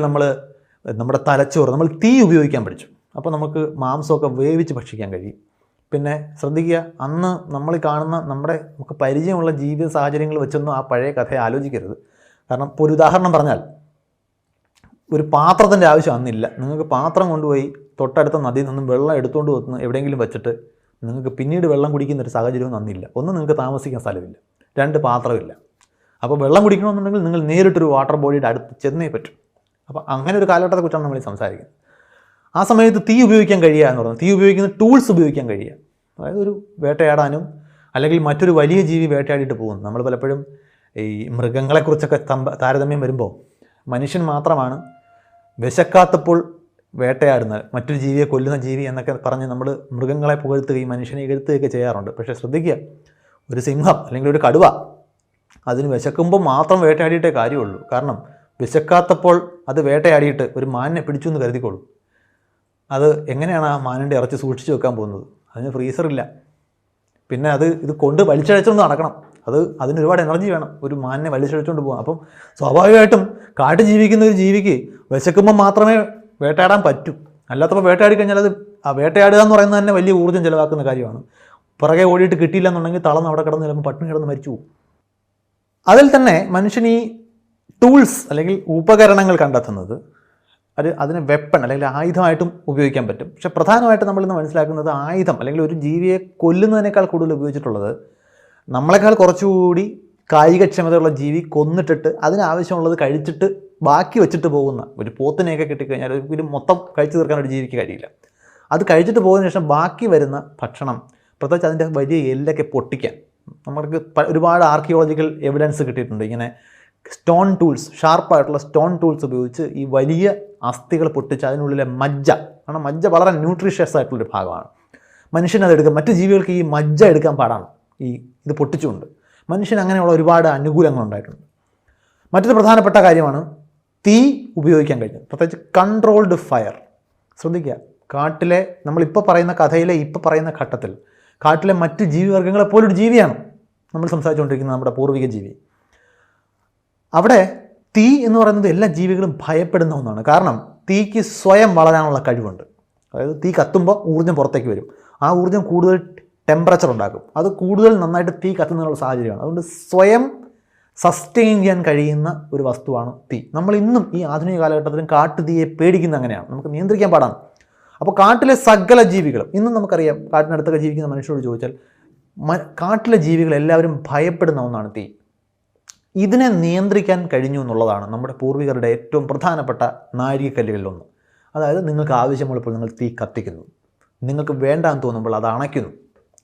നമ്മുടെ തലച്ചോറ്, നമ്മൾ തീ ഉപയോഗിക്കാൻ പഠിച്ചു. അപ്പോൾ നമുക്ക് മാംസമൊക്കെ വേവിച്ച് ഭക്ഷിക്കാൻ കഴിയും. പിന്നെ ശ്രദ്ധിക്കുക, അന്ന് നമ്മൾ കാണുന്ന നമുക്ക് പരിചയമുള്ള ജീവിത സാഹചര്യങ്ങൾ വെച്ചൊന്നും ആ പഴയ കഥയെ ആലോചിക്കരുത്. കാരണം ഇപ്പോൾ ഒരു ഉദാഹരണം പറഞ്ഞാൽ, ഒരു പാത്രത്തിൻ്റെ ആവശ്യം അന്നില്ല. നിങ്ങൾക്ക് പാത്രം കൊണ്ടുപോയി തൊട്ടടുത്ത നദിയിൽ നിന്നും വെള്ളം എടുത്തുകൊണ്ട് വന്ന് എവിടെയെങ്കിലും വെച്ചിട്ട് നിങ്ങൾക്ക് പിന്നീട് വെള്ളം കുടിക്കുന്ന ഒരു സാഹചര്യവും അന്നില്ല. ഒന്ന്, നിങ്ങൾക്ക് താമസിക്കാൻ സ്ഥലമില്ല. 2, പാത്രമില്ല. അപ്പോൾ വെള്ളം കുടിക്കണമെന്നുണ്ടെങ്കിൽ നിങ്ങൾ നേരിട്ടൊരു വാട്ടർ ബോഡിയുടെ അടുത്ത് ചെന്നേ പറ്റും. അപ്പോൾ അങ്ങനെ ഒരു കാലഘട്ടത്തെക്കുറിച്ചാണ് നമ്മൾ സംസാരിക്കുന്നത്. ആ സമയത്ത് തീ ഉപയോഗിക്കാൻ കഴിയുക എന്ന് പറയുന്നത്, തീ ഉപയോഗിക്കുന്ന ടൂൾസ് ഉപയോഗിക്കാൻ കഴിയുക. അതായത് ഒരു വേട്ടയാടാനും അല്ലെങ്കിൽ മറ്റൊരു വലിയ ജീവി വേട്ടയാടിയിട്ട് പോകുന്നു. നമ്മൾ പലപ്പോഴും ഈ മൃഗങ്ങളെക്കുറിച്ചൊക്കെ താരതമ്യം വരുമ്പോൾ മനുഷ്യൻ മാത്രമാണ് വിശക്കാത്തപ്പോൾ വേട്ടയാടുന്ന മറ്റൊരു ജീവിയെ കൊല്ലുന്ന ജീവി എന്നൊക്കെ പറഞ്ഞ് നമ്മൾ മൃഗങ്ങളെ പുകഴ്ത്തുകയും മനുഷ്യനെ ഇകഴ്ത്തുകയൊക്കെ ചെയ്യാറുണ്ട്. പക്ഷേ ശ്രദ്ധിക്കുക, ഒരു സിംഹം അല്ലെങ്കിൽ ഒരു കടുവ അതിന് വിശക്കുമ്പോൾ മാത്രം വേട്ടയാടിയിട്ടേ കാര്യമുള്ളൂ. കാരണം വിശക്കാത്തപ്പോൾ അത് വേട്ടയാടിയിട്ട് ഒരു മാനിനെ പിടിച്ചു എന്ന് കരുതിക്കോളൂ. അത് എങ്ങനെയാണ് ആ മാനിൻ്റെ ഇറച്ചി സൂക്ഷിച്ച് വെക്കാൻ പോകുന്നത്? അതിന് ഫ്രീസറില്ല. പിന്നെ ഇത് കൊണ്ട് വലിച്ചഴച്ചുകൊണ്ട് നടക്കണം. അതിന് ഒരുപാട് എനർജി വേണം ഒരു മാനിനെ വലിച്ചഴച്ചുകൊണ്ട് പോകാം. അപ്പം സ്വാഭാവികമായിട്ടും കാട്ടിൽ ജീവിക്കുന്ന ഒരു ജീവിക്ക് വിശക്കുമ്പോൾ മാത്രമേ വേട്ടയാടാൻ പറ്റൂ. അല്ലാത്തപ്പോൾ വേട്ടയാടി കഴിഞ്ഞാൽ ആ വേട്ടയാടുക എന്ന് പറയുന്നത് തന്നെ വലിയ ഊർജ്ജം ചിലവാക്കുന്ന കാര്യമാണ്. പുറകെ ഓടിയിട്ട് കിട്ടിയില്ല എന്നുണ്ടെങ്കിൽ തളർന്ന് അവിടെ കിടന്ന് ചിലപ്പോൾ പട്ടിണി കിടന്ന് മരിച്ചു പോകും. അതിൽ തന്നെ മനുഷ്യൻ ഈ ടൂൾസ് അല്ലെങ്കിൽ ഉപകരണങ്ങൾ കണ്ടെത്തുന്നത് അതിന് വെപ്പൺ അല്ലെങ്കിൽ ആയുധമായിട്ടും ഉപയോഗിക്കാൻ പറ്റും. പക്ഷേ പ്രധാനമായിട്ട് നമ്മളിന്ന് മനസ്സിലാക്കുന്നത് ആയുധം അല്ലെങ്കിൽ ഒരു ജീവിയെ കൊല്ലുന്നതിനേക്കാൾ കൂടുതൽ ഉപയോഗിച്ചിട്ടുള്ളത് നമ്മളെക്കാൾ കുറച്ചുകൂടി കായികക്ഷമതയുള്ള ജീവി കൊന്നിട്ടിട്ട് അതിനാവശ്യമുള്ളത് കഴിച്ചിട്ട് ബാക്കി വെച്ചിട്ട് പോകുന്ന ഒരു പോത്തിനെയൊക്കെ കിട്ടിക്കഴിഞ്ഞാൽ ഒരു മൊത്തം കഴിച്ചു തീർക്കാൻ ഒരു ജീവിക്ക് കഴിയില്ല. അത് കഴിച്ചിട്ട് പോകുന്നതിന് ശേഷം ബാക്കി വരുന്ന ഭക്ഷണം, പ്രത്യേകിച്ച് അതിൻ്റെ വലിയ എല്ലൊക്കെ പൊട്ടിക്കാൻ നമുക്ക് ഒരുപാട് ആർക്കിയോളജിക്കൽ എവിഡൻസ് കിട്ടിയിട്ടുണ്ട്. ഇങ്ങനെ സ്റ്റോൺ ടൂൾസ്, ഷാർപ്പായിട്ടുള്ള സ്റ്റോൺ ടൂൾസ് ഉപയോഗിച്ച് ഈ വലിയ അസ്ഥികൾ പൊട്ടിച്ച് അതിനുള്ളിലെ മജ്ജ, കാരണം മജ്ജ വളരെ ന്യൂട്രീഷ്യസ് ആയിട്ടുള്ളൊരു ഭാഗമാണ്. മനുഷ്യനതെടുക്കുക, മറ്റു ജീവികൾക്ക് ഈ മജ്ജ എടുക്കാൻ പാടാണ് ഇത് പൊട്ടിച്ചുകൊണ്ട്. മനുഷ്യന് അങ്ങനെയുള്ള ഒരുപാട് അനുകൂലങ്ങളുണ്ടായിട്ടുണ്ട്. മറ്റൊരു പ്രധാനപ്പെട്ട കാര്യമാണ് തീ ഉപയോഗിക്കാൻ കഴിഞ്ഞത്, പ്രത്യേകിച്ച് കൺട്രോൾഡ് ഫയർ. ശ്രദ്ധിക്കുക, കാട്ടിലെ നമ്മളിപ്പോൾ പറയുന്ന കഥയിലെ ഇപ്പോൾ പറയുന്ന ഘട്ടത്തിൽ കാട്ടിലെ മറ്റ് ജീവിവർഗ്ഗങ്ങളെപ്പോലൊരു ജീവിയാണ് നമ്മൾ സംസാരിച്ചുകൊണ്ടിരിക്കുന്നത്, നമ്മുടെ പൂർവിക ജീവി. അവിടെ തീ എന്ന് പറയുന്നത് എല്ലാ ജീവികളും ഭയപ്പെടുന്ന ഒന്നാണ്. കാരണം തീക്ക് സ്വയം വളരാനുള്ള കഴിവുണ്ട്. അതായത് തീ കത്തുമ്പോൾ ഊർജ്ജം പുറത്തേക്ക് വരും. ആ ഊർജ്ജം കൂടുതൽ ടെമ്പറേച്ചർ ഉണ്ടാക്കും. അത് കൂടുതൽ നന്നായിട്ട് തീ കത്തുന്നതിനുള്ള സാഹചര്യമാണ്. അതുകൊണ്ട് സ്വയം സസ്റ്റെയിൻ ചെയ്യാൻ കഴിയുന്ന ഒരു വസ്തുവാണ് തീ. നമ്മൾ ഇന്നും ഈ ആധുനിക കാലഘട്ടത്തിലും കാട്ടുതീയെ പേടിക്കുന്ന അങ്ങനെയാണ്, നമുക്ക് നിയന്ത്രിക്കാൻ പാടാണ്. അപ്പോൾ കാട്ടിലെ സകല ജീവികളും ഇന്നും നമുക്കറിയാം, കാട്ടിനടുത്തൊക്കെ ജീവിക്കുന്ന മനുഷ്യരോട് ചോദിച്ചാൽ കാട്ടിലെ ജീവികൾ എല്ലാവരും ഭയപ്പെടുന്ന ഒന്നാണ് തീ. ഇതിനെ നിയന്ത്രിക്കാൻ കഴിഞ്ഞു എന്നുള്ളതാണ് നമ്മുടെ പൂർവികരുടെ ഏറ്റവും പ്രധാനപ്പെട്ട നാഴികക്കല്ലുകളിലൊന്ന്. അതായത് നിങ്ങൾക്ക് ആവശ്യമുള്ളപ്പോൾ നിങ്ങൾ തീ കത്തിക്കുന്നു, നിങ്ങൾക്ക് വേണ്ടാന്ന് തോന്നുമ്പോൾ അത് അണയ്ക്കുന്നു.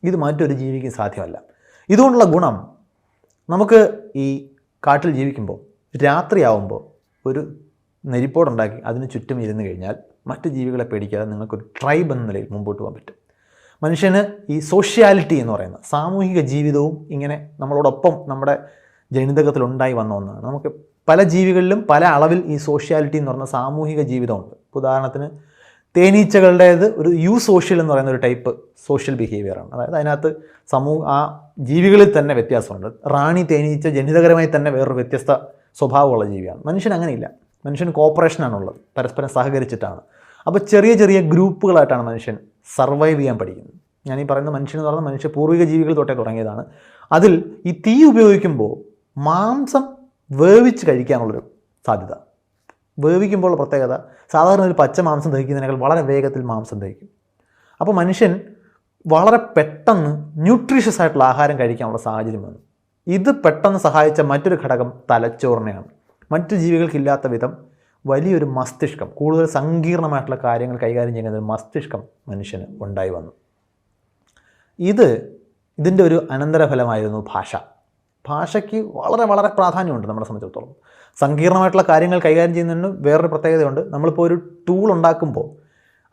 ഇത് മറ്റൊരു ജീവിക്ക് സാധ്യമല്ല. ഇതുകൊണ്ടുള്ള ഗുണം, നമുക്ക് ഈ കാട്ടിൽ ജീവിക്കുമ്പോൾ രാത്രിയാവുമ്പോൾ ഒരു നെരിപ്പോടുണ്ടാക്കി അതിന് ചുറ്റും ഇരുന്ന് കഴിഞ്ഞാൽ മറ്റ് ജീവികളെ പേടിക്കാതെ നിങ്ങൾക്കൊരു ട്രൈബ് എന്ന നിലയിൽ മുമ്പോട്ട് പോകാൻ പറ്റും. മനുഷ്യന് ഈ സോഷ്യാലിറ്റി എന്ന് പറയുന്ന സാമൂഹിക ജീവിതവും ഇങ്ങനെ നമ്മളോടൊപ്പം നമ്മുടെ ജനിതകത്തിലുണ്ടായി വന്ന ഒന്നാണ്. നമുക്ക് പല ജീവികളിലും പല അളവിൽ ഈ സോഷ്യാലിറ്റി എന്ന് പറയുന്ന സാമൂഹിക ജീവിതമുണ്ട്. ഉദാഹരണത്തിന് തേനീച്ചകളുടേത് ഒരു സോഷ്യൽ എന്ന് പറയുന്ന ഒരു ടൈപ്പ് സോഷ്യൽ ബിഹേവിയറാണ്. അതായത് അതിനകത്ത് ആ ജീവികളിൽ തന്നെ വ്യത്യാസമുണ്ട്. റാണി തേനീച്ച ജനിതകരമായി തന്നെ വേറൊരു വ്യത്യസ്ത സ്വഭാവമുള്ള ജീവിയാണ്. മനുഷ്യൻ അങ്ങനെയില്ല. മനുഷ്യന് കോപ്പറേഷനാണുള്ളത്, പരസ്പരം സഹകരിച്ചിട്ടാണ്. അപ്പോൾ ചെറിയ ചെറിയ ഗ്രൂപ്പുകളായിട്ടാണ് മനുഷ്യൻ സർവൈവ് ചെയ്യാൻ പഠിക്കുന്നത്. ഞാൻ ഈ പറയുന്ന മനുഷ്യൻ എന്ന് പറയുന്നത് മനുഷ്യ പൂർവിക ജീവികൾ തൊട്ടേ തുടങ്ങിയതാണ്. അതിൽ ഈ തീ ഉപയോഗിക്കുമ്പോൾ മാംസം വേവിച്ച് കഴിക്കാനുള്ളൊരു സാധ്യത. വേവിക്കുമ്പോൾ പ്രത്യേകത, സാധാരണ ഒരു പച്ച മാംസം ദഹിക്കുന്നതിനേക്കാൾ വളരെ വേഗത്തിൽ മാംസം ദഹിക്കും. അപ്പോൾ മനുഷ്യൻ വളരെ പെട്ടെന്ന് ന്യൂട്രീഷ്യസ് ആയിട്ടുള്ള ആഹാരം കഴിക്കാനുള്ള സാഹചര്യം വന്നു. ഇത് പെട്ടെന്ന് സഹായിച്ച മറ്റൊരു ഘടകം തലച്ചോറിനെയാണ്. മറ്റു ജീവികൾക്കില്ലാത്ത വിധം വലിയൊരു മസ്തിഷ്കം, കൂടുതൽ സങ്കീർണമായിട്ടുള്ള കാര്യങ്ങൾ കൈകാര്യം ചെയ്യുന്ന ഒരു മസ്തിഷ്കം മനുഷ്യന് ഉണ്ടായി വന്നു. ഇതിൻ്റെ ഒരു അനന്തരഫലമായിരുന്നു ഭാഷ. ഭാഷയ്ക്ക് വളരെ വളരെ പ്രാധാന്യമുണ്ട് നമ്മളെ സംബന്ധിച്ചിടത്തോളം. സങ്കീർണമായിട്ടുള്ള കാര്യങ്ങൾ കൈകാര്യം ചെയ്യുന്നതിന് വേറൊരു പ്രത്യേകതയുണ്ട്. നമ്മളിപ്പോൾ ഒരു ടൂൾ ഉണ്ടാക്കുമ്പോൾ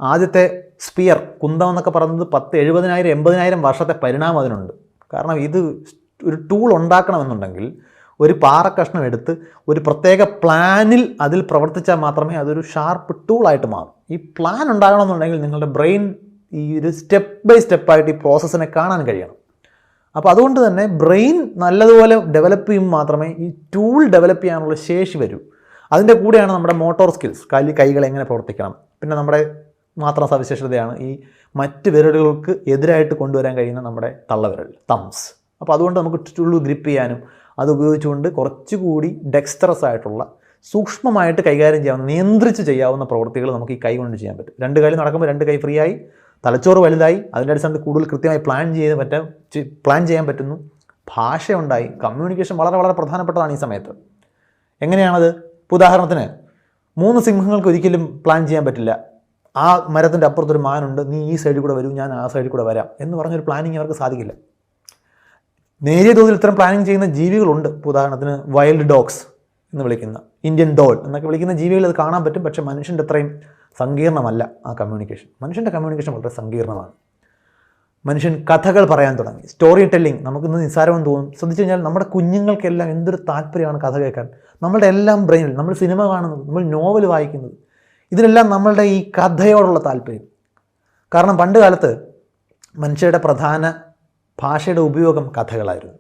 ആദ്യത്തെ സ്പിയർ, കുന്തം എന്നൊക്കെ പറയുന്നത് 70,000 80,000 വർഷത്തെ പരിണാമം അതിനുണ്ട്. കാരണം ഇത് ഒരു ടൂൾ ഉണ്ടാക്കണമെന്നുണ്ടെങ്കിൽ ഒരു പാറക്കഷ്ണം എടുത്ത് ഒരു പ്രത്യേക പ്ലാനിൽ അതിൽ പ്രവർത്തിച്ചാൽ മാത്രമേ അതൊരു ഷാർപ്പ് ടൂളായിട്ട് മാറും. ഈ പ്ലാൻ ഉണ്ടാകണമെന്നുണ്ടെങ്കിൽ നിങ്ങളുടെ ബ്രെയിൻ ഈ ഒരു സ്റ്റെപ്പ് ബൈ സ്റ്റെപ്പായിട്ട് ഈ പ്രോസസ്സിനെ കാണാൻ കഴിയണം. അപ്പോൾ അതുകൊണ്ട് തന്നെ ബ്രെയിൻ നല്ലതുപോലെ ഡെവലപ്പ് ചെയ്യുമ്പോൾ മാത്രമേ ഈ ടൂൾ ഡെവലപ്പ് ചെയ്യാനുള്ള ശേഷി വരൂ. അതിൻ്റെ കൂടെയാണ് നമ്മുടെ മോട്ടോർ സ്കിൽസ്, കൈകൾ എങ്ങനെ പ്രവർത്തിക്കണം. പിന്നെ നമ്മുടെ മാത്രം സവിശേഷതയാണ് ഈ മറ്റ് വിരലുകൾക്ക് എതിരായിട്ട് കൊണ്ടുവരാൻ കഴിയുന്ന നമ്മുടെ തള്ളവിരൽ, തംസ്. അപ്പോൾ അതുകൊണ്ട് നമുക്ക് ടൂൾ ഗ്രിപ്പ് ചെയ്യാനും അത് ഉപയോഗിച്ചുകൊണ്ട് കുറച്ചുകൂടി ഡെക്സ്റ്ററസ് ആയിട്ടുള്ള സൂക്ഷ്മമായിട്ട് കൈകാര്യം ചെയ്യാവുന്ന, നിയന്ത്രിച്ച് ചെയ്യാവുന്ന പ്രവൃത്തികൾ നമുക്ക് ഈ കൈ കൊണ്ട് ചെയ്യാൻ പറ്റും. രണ്ട് കൈ നടക്കുമ്പോൾ രണ്ട് കൈ ഫ്രീ ആയി, തലച്ചോറ് വലുതായി, അതിൻ്റെ അടിസ്ഥാനത്തിൽ കൂടുതൽ കൃത്യമായി പ്ലാൻ ചെയ്യാൻ പറ്റുന്നു. ഭാഷയുണ്ടായി, കമ്മ്യൂണിക്കേഷൻ വളരെ വളരെ പ്രധാനപ്പെട്ടതാണ് ഈ സമയത്ത്. എങ്ങനെയാണത്? ഉദാഹരണത്തിന് 3 സിംഹങ്ങൾക്ക് ഒരിക്കലും പ്ലാൻ ചെയ്യാൻ പറ്റില്ല. ആ മരത്തിൻ്റെ അപ്പുറത്തൊരു മാനുണ്ട്, നീ ഈ സൈഡിൽ കൂടെ വരൂ, ഞാൻ ആ സൈഡിൽ കൂടെ വരാം എന്ന് പറഞ്ഞൊരു പ്ലാനിങ് അവർക്ക് സാധിക്കില്ല. നേരിയ തോതിൽ ഇത്തരം പ്ലാനിങ് ചെയ്യുന്ന ജീവികളുണ്ട്. ഉദാഹരണത്തിന് വൈൽഡ് ഡോഗ്സ് എന്ന് വിളിക്കുന്ന, ഇന്ത്യൻ ഡോൾ എന്നൊക്കെ വിളിക്കുന്ന ജീവികൾ അത് കാണാൻ പറ്റും. പക്ഷേ മനുഷ്യൻ്റെ അത്രയും സങ്കീർണമല്ല ആ കമ്മ്യൂണിക്കേഷൻ. മനുഷ്യൻ്റെ കമ്മ്യൂണിക്കേഷൻ വളരെ സങ്കീർണമാണ്. മനുഷ്യൻ കഥകൾ പറയാൻ തുടങ്ങി. സ്റ്റോറി ടെല്ലിംഗ് നമുക്കിന്ന് നിസ്സാരമെന്ന് തോന്നും. ശ്രദ്ധിച്ചു കഴിഞ്ഞാൽ നമ്മുടെ കുഞ്ഞുങ്ങൾക്കെല്ലാം എന്തൊരു താല്പര്യമാണ് കഥ കേൾക്കാൻ. നമ്മളുടെ എല്ലാം ബ്രെയിനിൽ നമ്മൾ സിനിമ കാണുന്നത്, നമ്മൾ നോവൽ വായിക്കുന്നത്, ഇതിനെല്ലാം നമ്മളുടെ ഈ കഥയോടുള്ള താല്പര്യം. കാരണം പണ്ട് കാലത്ത് മനുഷ്യരുടെ പ്രധാന ഭാഷയുടെ ഉപയോഗം കഥകളായിരുന്നു.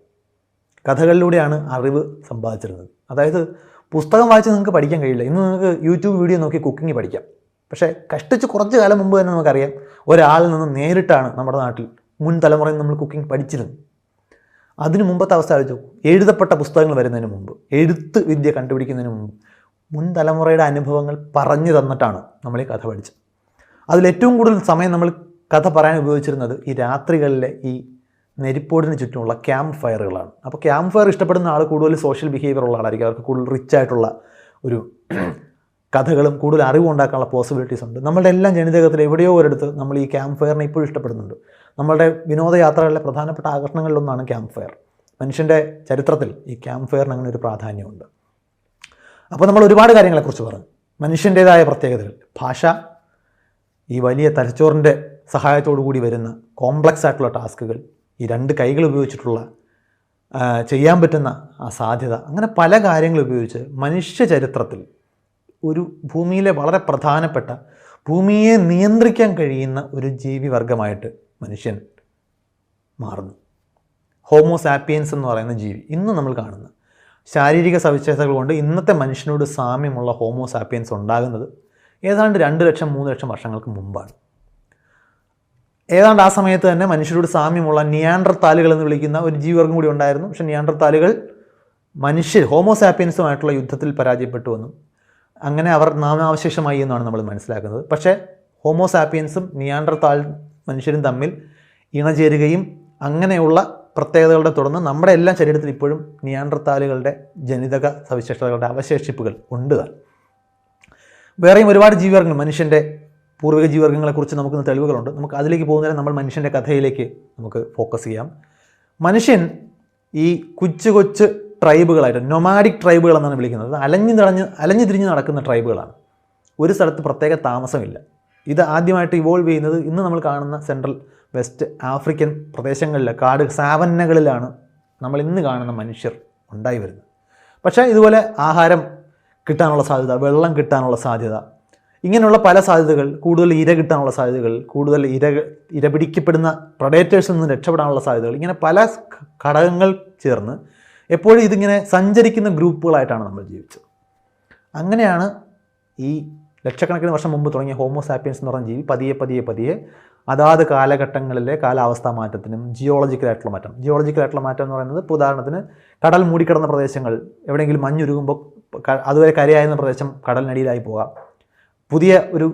കഥകളിലൂടെയാണ് അറിവ് സമ്പാദിച്ചിരുന്നത്. അതായത് പുസ്തകം വായിച്ച് നിങ്ങൾക്ക് പഠിക്കാൻ കഴിയില്ല. ഇന്ന് നിങ്ങൾക്ക് യൂട്യൂബ് വീഡിയോ നോക്കി കുക്കിംഗ് പഠിക്കാം. പക്ഷേ കഷ്ടിച്ച് കുറച്ച് കാലം മുമ്പ് തന്നെ നമുക്കറിയാം, ഒരാളിൽ നിന്ന് നേരിട്ടാണ് നമ്മുടെ നാട്ടിൽ മുൻ തലമുറയിൽ നമ്മൾ കുക്കിംഗ് പഠിച്ചിരുന്നത്. അതിന് മുമ്പത്തെ അവസ്ഥ ആലോചിച്ചു. എഴുതപ്പെട്ട പുസ്തകങ്ങൾ വരുന്നതിന് മുമ്പ്, എഴുത്ത് വിദ്യ കണ്ടുപിടിക്കുന്നതിന് മുമ്പ് മുൻ തലമുറയുടെ അനുഭവങ്ങൾ പറഞ്ഞു തന്നിട്ടാണ് നമ്മൾ ഈ കഥ പഠിച്ചത്. അതിലേറ്റവും കൂടുതൽ സമയം നമ്മൾ കഥ പറയാൻ ഉപയോഗിച്ചിരുന്നത് ഈ രാത്രികളിലെ ഈ നെരിപ്പോടിന് ചുറ്റുമുള്ള ക്യാമ്പ് ഫയറുകളാണ്. അപ്പോൾ ക്യാമ്പ് ഫയർ ഇഷ്ടപ്പെടുന്ന ആൾ കൂടുതൽ സോഷ്യൽ ബിഹേവിയർ ഉള്ള ആളായിരിക്കും. അവർക്ക് കൂടുതൽ റിച്ച് ആയിട്ടുള്ള ഒരു കഥകളും കൂടുതൽ അറിവ് ഉണ്ടാക്കാനുള്ള പോസിബിലിറ്റീസ് ഉണ്ട്. നമ്മളുടെ എല്ലാം ജനിതകത്തിൽ എവിടെയോ ഒരിടത്ത് നമ്മൾ ഈ ക്യാമ്പ് ഫയറിനെ ഇപ്പോഴും ഇഷ്ടപ്പെടുന്നുണ്ട്. നമ്മളുടെ വിനോദയാത്രകളിലെ പ്രധാനപ്പെട്ട ആകർഷണങ്ങളിലൊന്നാണ് ക്യാമ്പ് ഫയർ. മനുഷ്യൻ്റെ ചരിത്രത്തിൽ ഈ ക്യാമ്പ് ഫയറിന് അങ്ങനെ ഒരു പ്രാധാന്യമുണ്ട്. അപ്പോൾ നമ്മൾ ഒരുപാട് കാര്യങ്ങളെക്കുറിച്ച് പറഞ്ഞു. മനുഷ്യൻ്റേതായ പ്രത്യേകതകൾ, ഭാഷ, ഈ വലിയ തലച്ചോറിൻ്റെ സഹായത്തോടു കൂടി വരുന്ന കോംപ്ലക്സ് ആയിട്ടുള്ള ടാസ്കുകൾ, ഈ രണ്ട് കൈകൾ ഉപയോഗിച്ചിട്ടുള്ള ചെയ്യാൻ പറ്റുന്ന ആ സാധ്യത, അങ്ങനെ പല കാര്യങ്ങൾ ഉപയോഗിച്ച് മനുഷ്യ ചരിത്രത്തിൽ ഒരു ഭൂമിയിലെ വളരെ പ്രധാനപ്പെട്ട, ഭൂമിയെ നിയന്ത്രിക്കാൻ കഴിയുന്ന ഒരു ജീവിവർഗമായിട്ട് മനുഷ്യൻ മാറുന്നു. ഹോമോ സാപ്പിയൻസ് എന്ന് പറയുന്ന ജീവി ഇന്ന് നമ്മൾ കാണുന്ന ശാരീരിക സവിശേഷതകൾ കൊണ്ട് ഇന്നത്തെ മനുഷ്യനോട് സാമ്യമുള്ള ഹോമോ സാപ്പിയൻസ് ഉണ്ടാകുന്നത് ഏതാണ്ട് 2 ലക്ഷം 3 ലക്ഷം വർഷങ്ങൾക്ക് മുമ്പാണ്. ഏതാണ്ട് ആ സമയത്ത് തന്നെ മനുഷ്യരോട് സാമ്യമുള്ള നിയാൻഡർതാലുകൾ എന്ന് വിളിക്കുന്ന ഒരു ജീവിവർഗം കൂടി ഉണ്ടായിരുന്നു. പക്ഷേ നിയാൻഡർതാലുകൾ ഹോമോ സാപ്പിയൻസുമായിട്ടുള്ള യുദ്ധത്തിൽ പരാജയപ്പെട്ടുവെന്നും അങ്ങനെ അവർ നാമാവശേഷമായി എന്നാണ് നമ്മൾ മനസ്സിലാക്കുന്നത്. പക്ഷേ ഹോമോ സാപ്പിയൻസും നിയാൻഡർതാൽ മനുഷ്യരും തമ്മിൽ ഇണചേരുകയും അങ്ങനെയുള്ള പ്രത്യേകതകളുടെ തുടർന്ന് നമ്മുടെ എല്ലാം ശരീരത്തിൽ ഇപ്പോഴും നിയാൻഡർതാലുകളുടെ ജനിതക സവിശേഷതകളുടെ അവശേഷിപ്പുകൾ ഉണ്ട്. വേറെയും ഒരുപാട് ജീവിവർഗങ്ങൾ, മനുഷ്യൻ്റെ പൂർവിക ജീവിവർഗങ്ങളെക്കുറിച്ച് നമുക്കിന്ന് തെളിവുകളുണ്ട്. നമുക്ക് അതിലേക്ക് പോകുന്നതിന് നമ്മൾ മനുഷ്യൻ്റെ കഥയിലേക്ക് നമുക്ക് ഫോക്കസ് ചെയ്യാം. മനുഷ്യൻ ഈ കൊച്ചു കൊച്ചു ട്രൈബുകളായിട്ട്, നൊമാഡിക് ട്രൈബുകൾ എന്നാണ് വിളിക്കുന്നത്. അലഞ്ഞു തിരിഞ്ഞ് നടക്കുന്ന ട്രൈബുകളാണ്. ഒരു സ്ഥലത്ത് പ്രത്യേക താമസമില്ല. ഇത് ആദ്യമായിട്ട് ഇവോൾവ് ചെയ്യുന്നത് ഇന്ന് നമ്മൾ കാണുന്ന സെൻട്രൽ വെസ്റ്റ് ആഫ്രിക്കൻ പ്രദേശങ്ങളിലെ കാട് സാവന്നകളിലാണ് നമ്മൾ ഇന്ന് കാണുന്ന മനുഷ്യർ ഉണ്ടായി വരുന്നത്. പക്ഷേ ഇതുപോലെ ആഹാരം കിട്ടാനുള്ള സാധ്യത, വെള്ളം കിട്ടാനുള്ള സാധ്യത, ഇങ്ങനെയുള്ള പല സാധ്യതകൾ, കൂടുതൽ ഇര കിട്ടാനുള്ള സാധ്യതകൾ, കൂടുതൽ ഇര പിടിക്കപ്പെടുന്ന പ്രഡേറ്റേഴ്സിൽ നിന്ന് രക്ഷപ്പെടാനുള്ള സാധ്യതകൾ, ഇങ്ങനെ പല ഘടകങ്ങൾ ചേർന്ന് എപ്പോഴും ഇതിങ്ങനെ സഞ്ചരിക്കുന്ന ഗ്രൂപ്പുകളായിട്ടാണ് നമ്മൾ ജീവിച്ചത്. അങ്ങനെയാണ് ഈ ലക്ഷക്കണക്കിന് വർഷം മുമ്പ് തുടങ്ങിയ ഹോമോ സാപ്പിയൻസ് എന്ന് പറഞ്ഞ ജീവി പതിയെ അതാത് കാലഘട്ടങ്ങളിലെ കാലാവസ്ഥാ മാറ്റത്തിനും ജിയോളജിക്കലായിട്ടുള്ള മാറ്റം എന്ന് പറയുന്നത്, ഇപ്പോൾ ഉദാഹരണത്തിന് കടൽ മൂടിക്കിടന്ന പ്രദേശങ്ങൾ, എവിടെയെങ്കിലും മഞ്ഞുരുകുമ്പോൾ അതുവരെ കരയായിരുന്ന പ്രദേശം കടലിനടിയിലായി പോകാം. പുതിയ ഒരു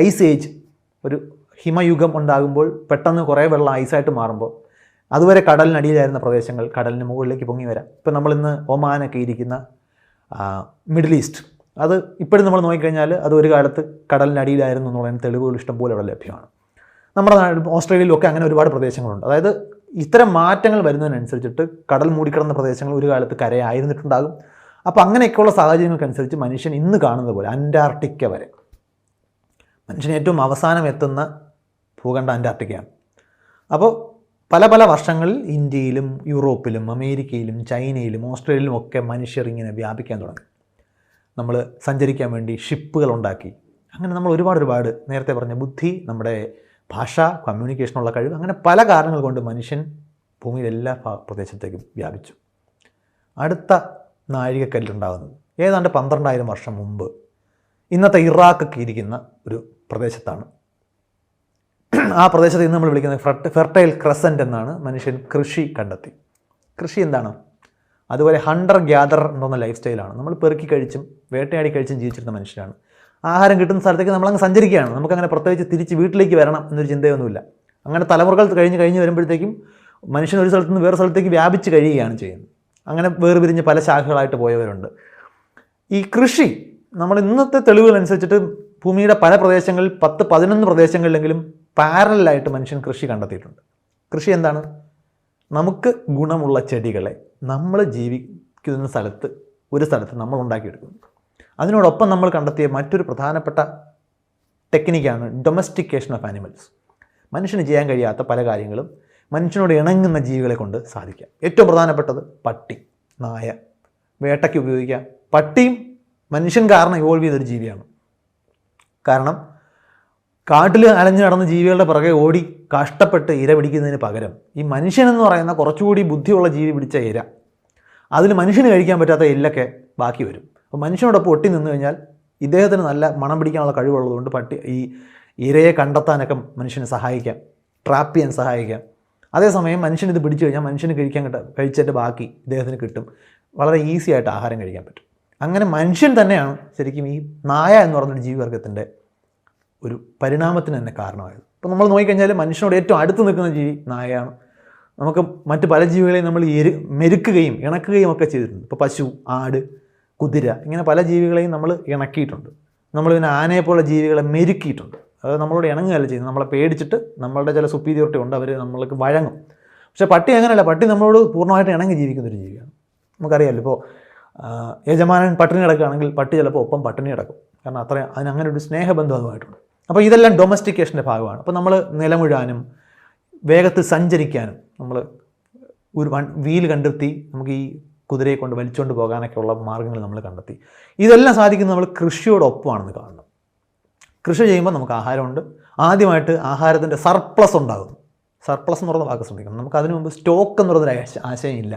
ഐസ് ഏജ്, ഒരു ഹിമയുഗം ഉണ്ടാകുമ്പോൾ പെട്ടെന്ന് കുറേ വെള്ളം ഐസായിട്ട് മാറുമ്പോൾ അതുവരെ കടലിനടിയിലായിരുന്ന പ്രദേശങ്ങൾ കടലിന് മുകളിലേക്ക് പൊങ്ങി വരാം. ഇപ്പം നമ്മളിന്ന് ഒമാനൊക്കെ ഇരിക്കുന്ന മിഡിൽ ഈസ്റ്റ്, അത് ഇപ്പോഴും നമ്മൾ നോക്കിക്കഴിഞ്ഞാൽ അത് ഒരു കാലത്ത് കടലിനടിയിലായിരുന്നു എന്നുള്ളതിന് തെളിവുകൾ ഇഷ്ടംപോലെ അവിടെ ലഭ്യമാണ്. നമ്മുടെ ഓസ്ട്രേലിയയിലൊക്കെ അങ്ങനെ ഒരുപാട് പ്രദേശങ്ങളുണ്ട്. അതായത് ഇത്തരം മാറ്റങ്ങൾ വരുന്നതിനനുസരിച്ചിട്ട് കടൽ മൂടിക്കിടന്ന പ്രദേശങ്ങൾ ഒരു കാലത്ത് കരയായിരുന്നിട്ടുണ്ടാകും. അപ്പോൾ അങ്ങനെയൊക്കെയുള്ള സാഹചര്യങ്ങൾക്കനുസരിച്ച് മനുഷ്യൻ ഇന്ന് കാണുന്നത് പോലെ അന്റാർട്ടിക്ക വരെ, മനുഷ്യൻ ഏറ്റവും അവസാനം എത്തുന്ന ഭൂഖണ്ഡം അന്റാർട്ടിക്കയാണ്. അപ്പോൾ പല വർഷങ്ങളിൽ ഇന്ത്യയിലും യൂറോപ്പിലും അമേരിക്കയിലും ചൈനയിലും ഓസ്ട്രേലിയയിലും ഒക്കെ മനുഷ്യർ ഇങ്ങനെ വ്യാപിക്കാൻ തുടങ്ങി. നമ്മൾ സഞ്ചരിക്കാൻ വേണ്ടി ഷിപ്പുകൾ ഉണ്ടാക്കി. അങ്ങനെ നമ്മൾ ഒരുപാട് നേരത്തെ പറഞ്ഞ ബുദ്ധി, നമ്മുടെ ഭാഷ, കമ്മ്യൂണിക്കേഷനുള്ള കഴിവ്, അങ്ങനെ പല കാരണങ്ങൾ കൊണ്ട് മനുഷ്യൻ ഭൂമിയിലെ എല്ലാ പ്രദേശത്തേക്കും വ്യാപിച്ചു. അടുത്ത നാഴികക്കല്ലുണ്ടാകുന്നത് ഏതാണ്ട് 12,000 വർഷം മുമ്പ് ഇന്നത്തെ ഇറാഖൊക്കെ ഇരിക്കുന്ന ഒരു പ്രദേശത്താണ്. ആ പ്രദേശത്ത് ഇന്ന് നമ്മൾ വിളിക്കുന്നത് ഫെർട്ടൈൽ ക്രസൻറ്റ് എന്നാണ്. മനുഷ്യൻ കൃഷി കണ്ടെത്തി. കൃഷി എന്താണ്? അതുപോലെ ഹണ്ടർ ഗ്യാദർ എന്ന ലൈഫ് സ്റ്റൈലാണ്. നമ്മൾ പെറുക്കി കഴിച്ചും വേട്ടയാടി കഴിച്ചും ജീവിച്ചിരുന്ന മനുഷ്യരാണ്. ആഹാരം കിട്ടുന്ന സ്ഥലത്തേക്ക് നമ്മളങ്ങ് സഞ്ചരിക്കുകയാണ്. നമുക്കങ്ങനെ പ്രത്യേകിച്ച് തിരിച്ച് വീട്ടിലേക്ക് വരണം എന്നൊരു ചിന്തയൊന്നുമില്ല. അങ്ങനെ തലമുറകൾ കഴിഞ്ഞ് വരുമ്പോഴത്തേക്കും മനുഷ്യൻ ഒരു സ്ഥലത്ത് നിന്ന് വേറെ സ്ഥലത്തേക്ക് വ്യാപിച്ച് കഴിയുകയാണ് ചെയ്യുന്നത്. അങ്ങനെ വേർപിരിഞ്ഞ് പല ശാഖകളായിട്ട് പോയവരുണ്ട്. ഈ കൃഷി നമ്മൾ ഇന്നത്തെ തെളിവുകൾ അനുസരിച്ചിട്ട് ഭൂമിയുടെ പല പ്രദേശങ്ങളിൽ 10-11 പ്രദേശങ്ങളിലെങ്കിലും പാരലായിട്ട് മനുഷ്യൻ കൃഷി കണ്ടെത്തിയിട്ടുണ്ട്. കൃഷി എന്താണ്? നമുക്ക് ഗുണമുള്ള ചെടികളെ നമ്മൾ ജീവിക്കുന്ന ഒരു സ്ഥലത്ത് നമ്മൾ ഉണ്ടാക്കിയെടുക്കുന്നു. അതിനോടൊപ്പം നമ്മൾ കണ്ടെത്തിയ മറ്റൊരു പ്രധാനപ്പെട്ട ടെക്നിക്കാണ് ഡൊമസ്റ്റിക്കേഷൻ ഓഫ് ആനിമൽസ്. മനുഷ്യന് ചെയ്യാൻ കഴിയാത്ത പല കാര്യങ്ങളും മനുഷ്യനോട് ഇണങ്ങുന്ന ജീവികളെ കൊണ്ട് സാധിക്കാം. ഏറ്റവും പ്രധാനപ്പെട്ടത് പട്ടി, നായ, വേട്ടയ്ക്ക് ഉപയോഗിക്കാം. പട്ടിയും മനുഷ്യൻ കാരണം ഇവോൾവ് ചെയ്തൊരു ജീവിയാണ്. കാരണം കാട്ടിൽ അലഞ്ഞു നടന്ന ജീവികളുടെ പുറകെ ഓടി കഷ്ടപ്പെട്ട് ഇര പിടിക്കുന്നതിന് പകരം ഈ മനുഷ്യനെന്ന് പറയുന്ന കുറച്ചുകൂടി ബുദ്ധിയുള്ള ജീവി പിടിച്ച ഇര, അതിൽ മനുഷ്യന് കഴിക്കാൻ പറ്റാത്ത എല്ലൊക്കെ ബാക്കി വരും. അപ്പോൾ മനുഷ്യനോടൊപ്പം ഒട്ടി നിന്ന് കഴിഞ്ഞാൽ ഇദ്ദേഹത്തിന് നല്ല മണം പിടിക്കാനുള്ള കഴിവുള്ളതുകൊണ്ട് പട്ടി ഈ ഇരയെ കണ്ടെത്താനൊക്കെ മനുഷ്യനെ സഹായിക്കാം, ട്രാപ്പ് ചെയ്യാൻ സഹായിക്കാം. അതേസമയം മനുഷ്യൻ ഇത് പിടിച്ചു കഴിഞ്ഞാൽ മനുഷ്യന് കഴിച്ചിട്ട് ബാക്കി ഇദ്ദേഹത്തിന് കിട്ടും. വളരെ ഈസി ആയിട്ട് ആഹാരം കഴിക്കാൻ പറ്റും. അങ്ങനെ മനുഷ്യൻ തന്നെയാണ് ശരിക്കും ഈ നായ എന്ന് പറയുന്നൊരു ജീവിവർഗത്തിൻ്റെ ഒരു പരിണാമത്തിന് തന്നെ കാരണമായത്. ഇപ്പോൾ നമ്മൾ നോക്കിക്കഴിഞ്ഞാൽ മനുഷ്യനോട് ഏറ്റവും അടുത്ത് നിൽക്കുന്ന ജീവി നായയാണ്. നമുക്ക് മറ്റ് പല ജീവികളെയും നമ്മൾ മെരുക്കുകയും ഇണക്കുകയും ഒക്കെ ചെയ്തിട്ടുണ്ട്. ഇപ്പോൾ പശു, ആട്, കുതിര, ഇങ്ങനെ പല ജീവികളെയും നമ്മൾ ഇണക്കിയിട്ടുണ്ട്. നമ്മൾ പിന്നെ ആനയെപ്പോലുള്ള ജീവികളെ മെരുക്കിയിട്ടുണ്ട്. അത് നമ്മളോട് ഇണങ്ങുകയല്ല ചെയ്യുന്നത്. നമ്മളെ പേടിച്ചിട്ട് നമ്മളുടെ ചില സുപ്പീരിയോറിറ്റി ഉണ്ട്, അവർ നമ്മൾക്ക് വഴങ്ങും. പക്ഷേ പട്ടി അങ്ങനെയല്ല. പട്ടി നമ്മളോട് പൂർണ്ണമായിട്ട് ഇണങ്ങി ജീവിക്കുന്നൊരു ജീവിയാണ്. നമുക്കറിയാമല്ലോ, ഇപ്പോൾ യജമാനൻ പട്ടിണി കിടക്കുകയാണെങ്കിൽ പട്ടി ചിലപ്പോൾ ഒപ്പം പട്ടിണി കിടക്കും. കാരണം അതിനങ്ങനെ ഒരു സ്നേഹബന്ധം അതുമായിട്ടുണ്ട്. അപ്പോൾ ഇതെല്ലാം ഡൊമസ്റ്റിക്കേഷൻ്റെ ഭാഗമാണ്. അപ്പോൾ നമ്മൾ നിലമുഴാനും വേഗത്തിൽ സഞ്ചരിക്കാനും നമ്മൾ ഒരു വീല് കണ്ടെത്തി നമുക്ക് ഈ കുതിരയെ കൊണ്ട് വലിച്ചുകൊണ്ട് പോകാനൊക്കെ ഉള്ള മാർഗ്ഗങ്ങൾ നമ്മൾ കണ്ടെത്തി. ഇതെല്ലാം സാധിക്കുന്നത് നമ്മൾ കൃഷിയോടൊപ്പമാണെന്ന് കാണണം. കൃഷി ചെയ്യുമ്പോൾ നമുക്ക് ആഹാരമുണ്ട്. ആദ്യമായിട്ട് ആഹാരത്തിൻ്റെ സർപ്ലസ് ഉണ്ടാകും. സർപ്ലസ് എന്ന് പറയുന്ന വാക്ക് ശ്രദ്ധിക്കണം. നമുക്ക് അതിനു മുമ്പ് സ്റ്റോക്ക് എന്ന് പറയുന്നൊരു ആശയം ഇല്ല.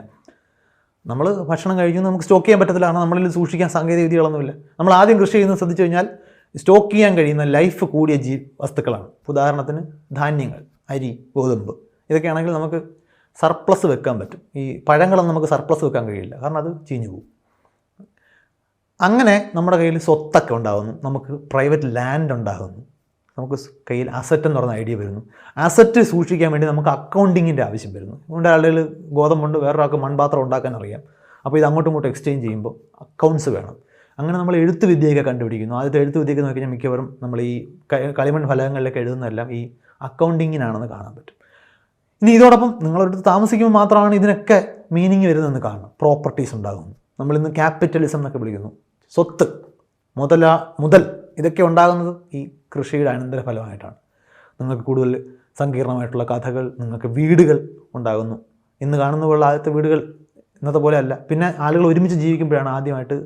നമ്മൾ ഭക്ഷണം കഴിക്കുന്നത് നമുക്ക് സ്റ്റോക്ക് ചെയ്യാൻ പറ്റത്തില്ല. കാരണം നമ്മളിൽ സൂക്ഷിക്കാൻ സാങ്കേതിക വിദ്യകളൊന്നുമില്ല. നമ്മൾ ആദ്യം കൃഷി ചെയ്യുന്നത് ശ്രദ്ധിച്ചു കഴിഞ്ഞാൽ സ്റ്റോക്ക് ചെയ്യാൻ കഴിയുന്ന ലൈഫ് കൂടിയ വസ്തുക്കളാണ്. ഉദാഹരണത്തിന് ധാന്യങ്ങൾ, അരി, ഗോതമ്പ്, ഇതൊക്കെയാണെങ്കിൽ നമുക്ക് സർപ്ലസ് വെക്കാൻ പറ്റും. ഈ പഴങ്ങളൊന്നും നമുക്ക് സർപ്ലസ് വെക്കാൻ കഴിയില്ല, കാരണം അത് ചീഞ്ഞു പോകും. അങ്ങനെ നമ്മുടെ കയ്യിൽ സ്വത്തൊക്കെ ഉണ്ടാകുന്നു, നമുക്ക് പ്രൈവറ്റ് ലാൻഡ് ഉണ്ടാകുന്നു, നമുക്ക് കയ്യിൽ അസറ്റ് എന്ന് പറയുന്ന ഐഡിയ വരുന്നു. അസറ്റ് സൂക്ഷിക്കാൻ വേണ്ടി നമുക്ക് അക്കൗണ്ടിങ്ങിൻ്റെ ആവശ്യം വരുന്നു. അതുകൊണ്ട് ആളുകൾ ഗോതമ്പുണ്ട്, വേറൊരാൾക്ക് മൺപാത്രം ഉണ്ടാക്കാൻ അറിയാം. അപ്പോൾ ഇത് അങ്ങോട്ടും ഇങ്ങോട്ടും എക്സ്ചേഞ്ച് ചെയ്യുമ്പോൾ അക്കൗണ്ട്സ് വേണം. അങ്ങനെ നമ്മൾ എഴുത്ത് വിദ്യയൊക്കെ കണ്ടുപിടിക്കുന്നു. ആദ്യത്തെ എഴുത്ത് വിദ്യയൊക്കെ നോക്കി കഴിഞ്ഞാൽ മിക്കവരും നമ്മൾ ഈ കളിമൺ ഫലകങ്ങളിലൊക്കെ എഴുതുന്നതെല്ലാം ഈ അക്കൗണ്ടിങ്ങിനാണെന്ന് കാണാൻ പറ്റും. ഇനി ഇതോടൊപ്പം നിങ്ങളൊരിടത്ത് താമസിക്കുമ്പോൾ മാത്രമാണ് ഇതിനൊക്കെ മീനിങ് വരുന്നതെന്ന് കാണണം. പ്രോപ്പർട്ടീസ് ഉണ്ടാകുന്നു. നമ്മളിന്ന് ക്യാപിറ്റലിസം എന്നൊക്കെ വിളിക്കുന്നു. സ്വത്ത്, മുതൽ, ഇതൊക്കെ ഉണ്ടാകുന്നത് ഈ കൃഷിയുടെ അനന്തരഫലമായിട്ടാണ്. നിങ്ങൾക്ക് കൂടുതൽ സങ്കീർണമായിട്ടുള്ള കഥകൾ, നിങ്ങൾക്ക് വീടുകൾ ഉണ്ടാകുന്നു. ഇന്ന് കാണുന്ന പോലുള്ള ആദ്യത്തെ വീടുകൾ ഇന്നത്തെ പോലെ അല്ല. പിന്നെ ആളുകൾ ഒരുമിച്ച് ജീവിക്കുമ്പോഴാണ് ആദ്യമായിട്ട്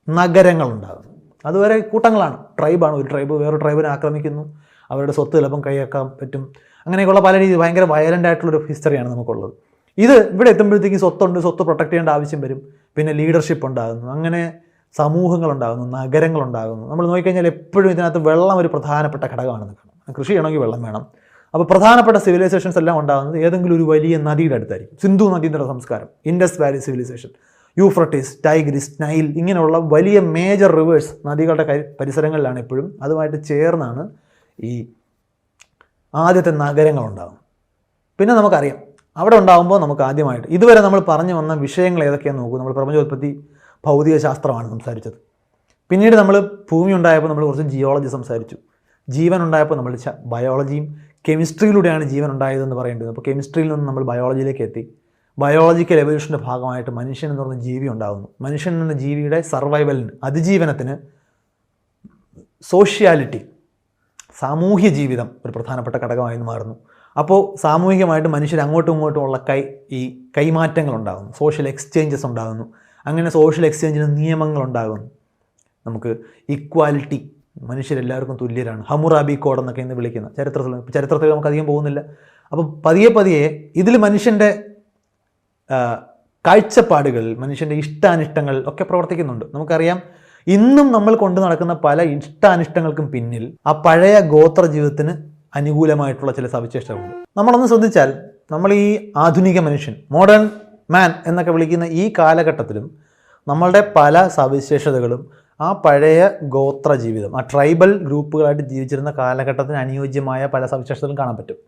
നഗരങ്ങളുണ്ടാകുന്നത്. അതുവരെ കൂട്ടങ്ങളാണ്, ട്രൈബാണ്. ഒരു ട്രൈബ് വേറൊരു ട്രൈബിനെ ആക്രമിക്കുന്നു, അവരുടെ സ്വത്ത് ചിലപ്പം കൈയാക്കാൻ പറ്റും. അങ്ങനെയൊക്കെയുള്ള പല രീതി ഭയങ്കര വയലൻ്റ് ആയിട്ടുള്ളൊരു ഹിസ്റ്ററിയാണ് നമുക്കുള്ളത്. ഇത് ഇവിടെ എത്തുമ്പോഴത്തേക്കും സ്വത്ത് പ്രൊട്ടക്ട് ചെയ്യേണ്ട ആവശ്യം വരും. പിന്നെ ലീഡർഷിപ്പ് ഉണ്ടാകുന്നു, അങ്ങനെ സമൂഹങ്ങളുണ്ടാകുന്നു, നഗരങ്ങളുണ്ടാകുന്നു. നമ്മൾ നോക്കിക്കഴിഞ്ഞാൽ എപ്പോഴും ഇതിനകത്ത് വെള്ളം ഒരു പ്രധാനപ്പെട്ട ഘടകമാണെന്ന് കാണാം. കൃഷി ചെയ്യണമെങ്കിൽ വെള്ളം വേണം. അപ്പോൾ പ്രധാനപ്പെട്ട സിവിലൈസേഷൻസ് എല്ലാം ഉണ്ടാകുന്നത് ഏതെങ്കിലും ഒരു വലിയ നദിയുടെ അടുത്തായിരിക്കും. സിന്ധു നദീതട സംസ്കാരം, Indus valley civilisation, Euphrates, Tigris, Nile, ഇങ്ങനെയുള്ള വലിയ മേജർ റിവേഴ്സ് നദികളുടെ പരിസരങ്ങളിലാണ് എപ്പോഴും. അതുമായിട്ട് ചേർന്നാണ് ഈ ആദ്യത്തെ നഗരങ്ങളുണ്ടാകും. പിന്നെ നമുക്കറിയാം അവിടെ ഉണ്ടാകുമ്പോൾ നമുക്ക് ആദ്യമായിട്ട് ഇതുവരെ നമ്മൾ പറഞ്ഞു വന്ന വിഷയങ്ങൾ ഏതൊക്കെയാണെന്ന് നോക്കൂ. നമ്മൾ പ്രപഞ്ചോത്പത്തി, ഭൗതിക ശാസ്ത്രമാണ് സംസാരിച്ചത്. പിന്നീട് നമ്മൾ ഭൂമി ഉണ്ടായപ്പോൾ നമ്മൾ കുറച്ച് ജിയോളജി സംസാരിച്ചു. ജീവൻ ഉണ്ടായപ്പോൾ നമ്മൾ ബയോളജിയും കെമിസ്ട്രിയിലൂടെയാണ് ജീവൻ ഉണ്ടായതെന്ന് പറയേണ്ടത്. അപ്പോൾ കെമിസ്ട്രിയിൽ നിന്ന് നമ്മൾ ബയോളജിയിലേക്ക് എത്തി. ബയോളജിക്കൽ എവല്യൂഷൻ്റെ ഭാഗമായിട്ട് മനുഷ്യൻ എന്ന് പറഞ്ഞ ജീവി ഉണ്ടാകുന്നു. മനുഷ്യൻ എന്ന ജീവിയുടെ സർവൈവലിന്, അതിജീവനത്തിന് സോഷ്യാലിറ്റി, സാമൂഹ്യ ജീവിതം ഒരു പ്രധാനപ്പെട്ട ഘടകമായി മാറുന്നു. അപ്പോൾ സാമൂഹികമായിട്ട് മനുഷ്യർ അങ്ങോട്ടും ഇങ്ങോട്ടുമുള്ള കൈമാറ്റങ്ങൾ ഉണ്ടാകുന്നു, സോഷ്യൽ എക്സ്ചേഞ്ചസ് ഉണ്ടാകുന്നു. അങ്ങനെ സോഷ്യൽ എക്സ്ചേഞ്ചിന് നിയമങ്ങളുണ്ടാകുന്നു. നമുക്ക് ഇക്വാലിറ്റി, മനുഷ്യരെല്ലാവർക്കും തുല്യരാണ്, ഹമുറാബി കോഡ് എന്നൊക്കെ ഇന്ന് വിളിക്കുന്ന ചരിത്രത്തിൽ നമുക്കധികം പോകുന്നില്ല. അപ്പോൾ പതിയെ ഇതിൽ മനുഷ്യൻ്റെ കാഴ്ചപ്പാടുകൾ, മനുഷ്യൻ്റെ ഇഷ്ടാനിഷ്ടങ്ങൾ ഒക്കെ പ്രവർത്തിക്കുന്നുണ്ട്. നമുക്കറിയാം ഇന്നും നമ്മൾ കൊണ്ടു നടക്കുന്ന പല ഇഷ്ടാനിഷ്ടങ്ങൾക്കും പിന്നിൽ ആ പഴയ ഗോത്ര ജീവിതത്തിന് അനുകൂലമായിട്ടുള്ള ചില സവിശേഷതകളുണ്ട്. നമ്മളൊന്ന് ശ്രദ്ധിച്ചാൽ നമ്മൾ ഈ ആധുനിക മനുഷ്യൻ, മോഡേൺ മാൻ എന്നൊക്കെ വിളിക്കുന്ന ഈ കാലഘട്ടത്തിലും നമ്മളുടെ പല സവിശേഷതകളും ആ പഴയ ഗോത്ര ജീവിതം, ആ ട്രൈബൽ ഗ്രൂപ്പുകളായിട്ട് ജീവിച്ചിരുന്ന കാലഘട്ടത്തിന് അനുയോജ്യമായ പല സവിശേഷതകളും കാണാൻ പറ്റും.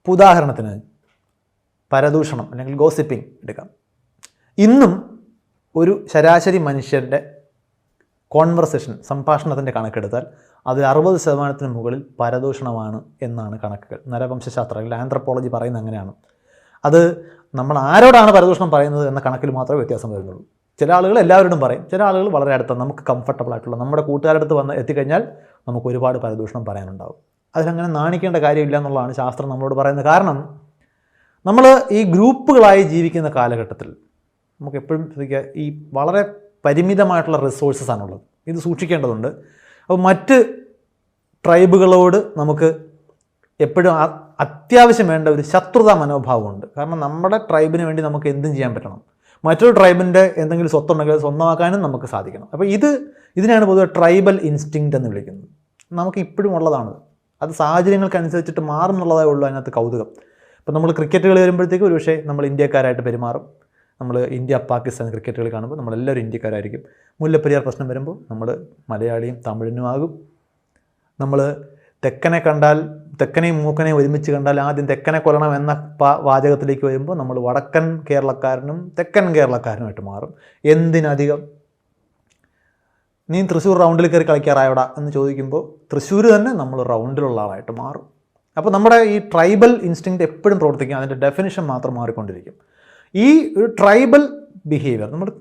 ഉദാഹരണത്തിന് പരദൂഷണം അല്ലെങ്കിൽ ഗോസിപ്പിംഗ് എടുക്കാം. ഇന്നും ഒരു ശരാശരി മനുഷ്യരുടെ കോൺവെർസേഷൻ, സംഭാഷണത്തിൻ്റെ കണക്കെടുത്താൽ അത് 60% മുകളിൽ പരദൂഷണമാണ് എന്നാണ് കണക്കുകൾ. നരവംശാസ്ത്രം അല്ലെങ്കിൽ ആന്ത്രപ്പോളജി പറയുന്നത് അങ്ങനെയാണ്. അത് നമ്മൾ ആരോടാണ് പരദൂഷണം പറയുന്നത് എന്ന കണക്കിൽ മാത്രമേ വ്യത്യാസം വരുന്നുള്ളൂ. ചില ആളുകൾ എല്ലാവരോടും പറയും, ചില ആളുകൾ വളരെ അടുത്ത നമുക്ക് കംഫർട്ടബിൾ ആയിട്ടുള്ള നമ്മുടെ കൂട്ടുകാരുടെ അടുത്ത് വന്ന് എത്തിക്കഴിഞ്ഞാൽ നമുക്ക് ഒരുപാട് പരദൂഷണം പറയാനുണ്ടാവും. അതിലങ്ങനെ നാണിക്കേണ്ട കാര്യമില്ല എന്നുള്ളതാണ് ശാസ്ത്രം നമ്മളോട് പറയുന്നത്. കാരണം നമ്മൾ ഈ ഗ്രൂപ്പുകളായി ജീവിക്കുന്ന കാലഘട്ടത്തിൽ നമുക്ക് എപ്പോഴും ശ്രദ്ധിക്കുക, ഈ വളരെ പരിമിതമായിട്ടുള്ള റിസോഴ്സസ് ആണുള്ളത്. ഇത് സൂക്ഷിക്കേണ്ടതുണ്ട്. അപ്പോൾ മറ്റ് ട്രൈബുകളോട് നമുക്ക് എപ്പോഴും അത്യാവശ്യം വേണ്ട ഒരു ശത്രുതാ മനോഭാവമുണ്ട്. കാരണം നമ്മുടെ ട്രൈബിന് വേണ്ടി നമുക്ക് എന്തും ചെയ്യാൻ പറ്റണം. മറ്റൊരു ട്രൈബിൻ്റെ എന്തെങ്കിലും സ്വത്തുണ്ടെങ്കിൽ സ്വന്തമാക്കാനും നമുക്ക് സാധിക്കണം. അപ്പോൾ ഇതിനാണ് പൊതുവെ ട്രൈബൽ ഇൻസ്റ്റിങ്ക്റ്റ് എന്ന് വിളിക്കുന്നത്. നമുക്ക് ഇപ്പോഴും ഉള്ളതാണ്. അത് സാഹചര്യങ്ങൾക്കനുസരിച്ചിട്ട് മാറും എന്നുള്ളതേ ഉള്ളൂ അതിനകത്ത് കൗതുകം. ഇപ്പോൾ നമ്മൾ ക്രിക്കറ്റ് കളി വരുമ്പോഴത്തേക്കും ഒരു പക്ഷേ നമ്മൾ ഇന്ത്യക്കാരായിട്ട് പെരുമാറും. നമ്മൾ ഇന്ത്യ പാകിസ്ഥാൻ ക്രിക്കറ്റ് കളി കാണുമ്പോൾ നമ്മളെല്ലാവരും ഇന്ത്യക്കാരായിരിക്കും. മുല്ലപ്പെരിയാർ പ്രശ്നം വരുമ്പോൾ നമ്മൾ മലയാളിയും തമിഴിനും ആകും. നമ്മൾ തെക്കനെ കണ്ടാൽ, തെക്കനെയും മൂക്കനെയും ഒരുമിച്ച് കണ്ടാൽ ആദ്യം തെക്കനെ കൊല്ലണം എന്ന വാചകത്തിലേക്ക് വരുമ്പോൾ നമ്മൾ വടക്കൻ കേരളക്കാരനും തെക്കൻ കേരളക്കാരനുമായിട്ട് മാറും. എന്തിനധികം നീ തൃശ്ശൂർ റൗണ്ടിൽ കയറി കളിക്കാറായോടാ എന്ന് ചോദിക്കുമ്പോൾ തൃശ്ശൂർ തന്നെ നമ്മൾ റൗണ്ടിലുള്ള ആളായിട്ട് മാറും. അപ്പോൾ നമ്മുടെ ഈ ട്രൈബൽ ഇൻസ്റ്റിങ്ക്റ്റ് എപ്പോഴും പ്രവർത്തിക്കും. അതിൻ്റെ ഡെഫിനിഷൻ മാത്രം മാറിക്കൊണ്ടിരിക്കും. ഈ ഒരു ട്രൈബൽ ബിഹേവിയർ നമ്മുടെ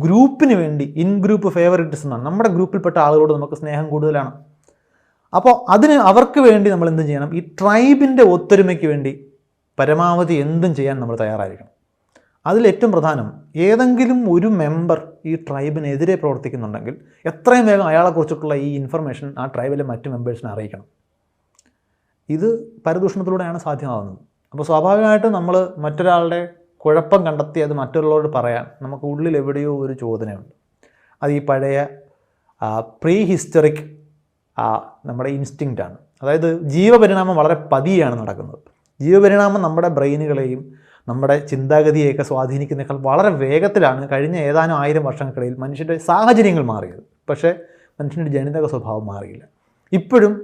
ഗ്രൂപ്പിന് വേണ്ടി ഇൻ ഗ്രൂപ്പ് ഫേവറിറ്റിസം എന്നാണ്. നമ്മുടെ ഗ്രൂപ്പിൽപ്പെട്ട ആളുകളോട് നമുക്ക് സ്നേഹം കൂടുതലാണ്. അപ്പോൾ അവർക്ക് വേണ്ടി നമ്മൾ എന്തും ചെയ്യണം? ഈ ട്രൈബിൻ്റെ ഒത്തൊരുമയ്ക്ക് വേണ്ടി പരമാവധി എന്തും ചെയ്യാൻ നമ്മൾ തയ്യാറായിരിക്കണം. അതിലേറ്റവും പ്രധാനം, ഏതെങ്കിലും ഒരു മെമ്പർ ഈ ട്രൈബിനെതിരെ പ്രവർത്തിക്കുന്നുണ്ടെങ്കിൽ എത്രയും വേഗം അയാളെക്കുറിച്ചിട്ടുള്ള ഈ ഇൻഫർമേഷൻ ആ ട്രൈബിലെ മറ്റ് മെമ്പേഴ്സിനെ അറിയിക്കണം. ഇത് പരദൂഷണത്തിലൂടെയാണ് സാധ്യമാകുന്നത്. അപ്പോൾ സ്വാഭാവികമായിട്ടും നമ്മൾ മറ്റൊരാളുടെ കുഴപ്പം കണ്ടെത്തി അത് മറ്റുള്ളവരോട് പറയാൻ നമുക്ക് ഉള്ളിൽ എവിടെയോ ഒരു ചോദനയുണ്ട്. അത് ഈ പഴയ പ്രീ ഹിസ്റ്ററിക് നമ്മുടെ ഇൻസ്റ്റിങ്ക്റ്റാണ്. അതായത് ജീവപരിണാമം വളരെ പതിയാണ് നടക്കുന്നത്. ജീവപരിണാമം നമ്മുടെ ബ്രെയിനുകളെയും നമ്മുടെ ചിന്താഗതിയെയൊക്കെ സ്വാധീനിക്കുന്നതിനേക്കാൾ വളരെ വേഗത്തിലാണ് കഴിഞ്ഞ ഏതാനും 1000 വർഷങ്ങൾക്കിടയിൽ മനുഷ്യൻ്റെ സാഹചര്യങ്ങൾ മാറിയത്. പക്ഷേ മനുഷ്യൻ്റെ ജനിതക സ്വഭാവം മാറിയില്ല. ഇപ്പോഴും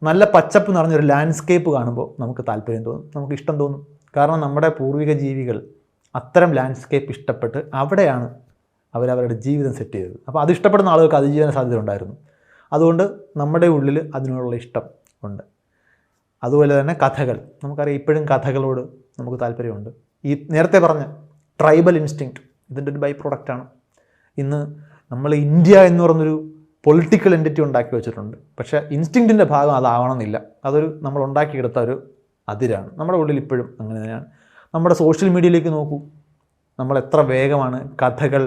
നല്ല പച്ചപ്പ് നിറഞ്ഞൊരു ലാൻഡ്സ്കേപ്പ് കാണുമ്പോൾ നമുക്ക് താല്പര്യം തോന്നും, നമുക്ക് ഇഷ്ടം തോന്നും. കാരണം നമ്മുടെ പൂർവിക ജീവികൾ അത്തരം ലാൻഡ്സ്കേപ്പ് ഇഷ്ടപ്പെട്ട് അവിടെയാണ് അവരവരുടെ ജീവിതം സെറ്റ് ചെയ്തത്. അപ്പോൾ അത് ഇഷ്ടപ്പെടുന്ന ആളുകൾക്ക് അതിജീവന സാധ്യത ഉണ്ടായിരുന്നു. അതുകൊണ്ട് നമ്മുടെ ഉള്ളിൽ അതിനോടുള്ള ഇഷ്ടം ഉണ്ട്. അതുപോലെ തന്നെ കഥകൾ, നമുക്കറിയാം ഇപ്പോഴും കഥകളോട് നമുക്ക് താല്പര്യമുണ്ട്. ഈ നേരത്തെ പറഞ്ഞ ട്രൈബൽ ഇൻസ്റ്റിങ്ക്റ്റ് ഇതിൻ്റെ ഒരു ബൈ പ്രൊഡക്റ്റാണ്. ഇന്ന് നമ്മൾ ഇന്ത്യ എന്ന് പറഞ്ഞൊരു പൊളിറ്റിക്കൽ എൻറ്റിറ്റി ഉണ്ടാക്കി വെച്ചിട്ടുണ്ട്. പക്ഷേ ഇൻസ്റ്റിങ്ക്റ്റിൻ്റെ ഭാഗം അതാവണമെന്നില്ല. അതൊരു നമ്മൾ ഉണ്ടാക്കിയെടുത്ത ഒരു അതിരാണ്. നമ്മുടെ ഉള്ളിൽ ഇപ്പോഴും അങ്ങനെ തന്നെയാണ്. നമ്മുടെ സോഷ്യൽ മീഡിയയിലേക്ക് നോക്കൂ, നമ്മൾ എത്ര വേഗമാണ് കഥകൾ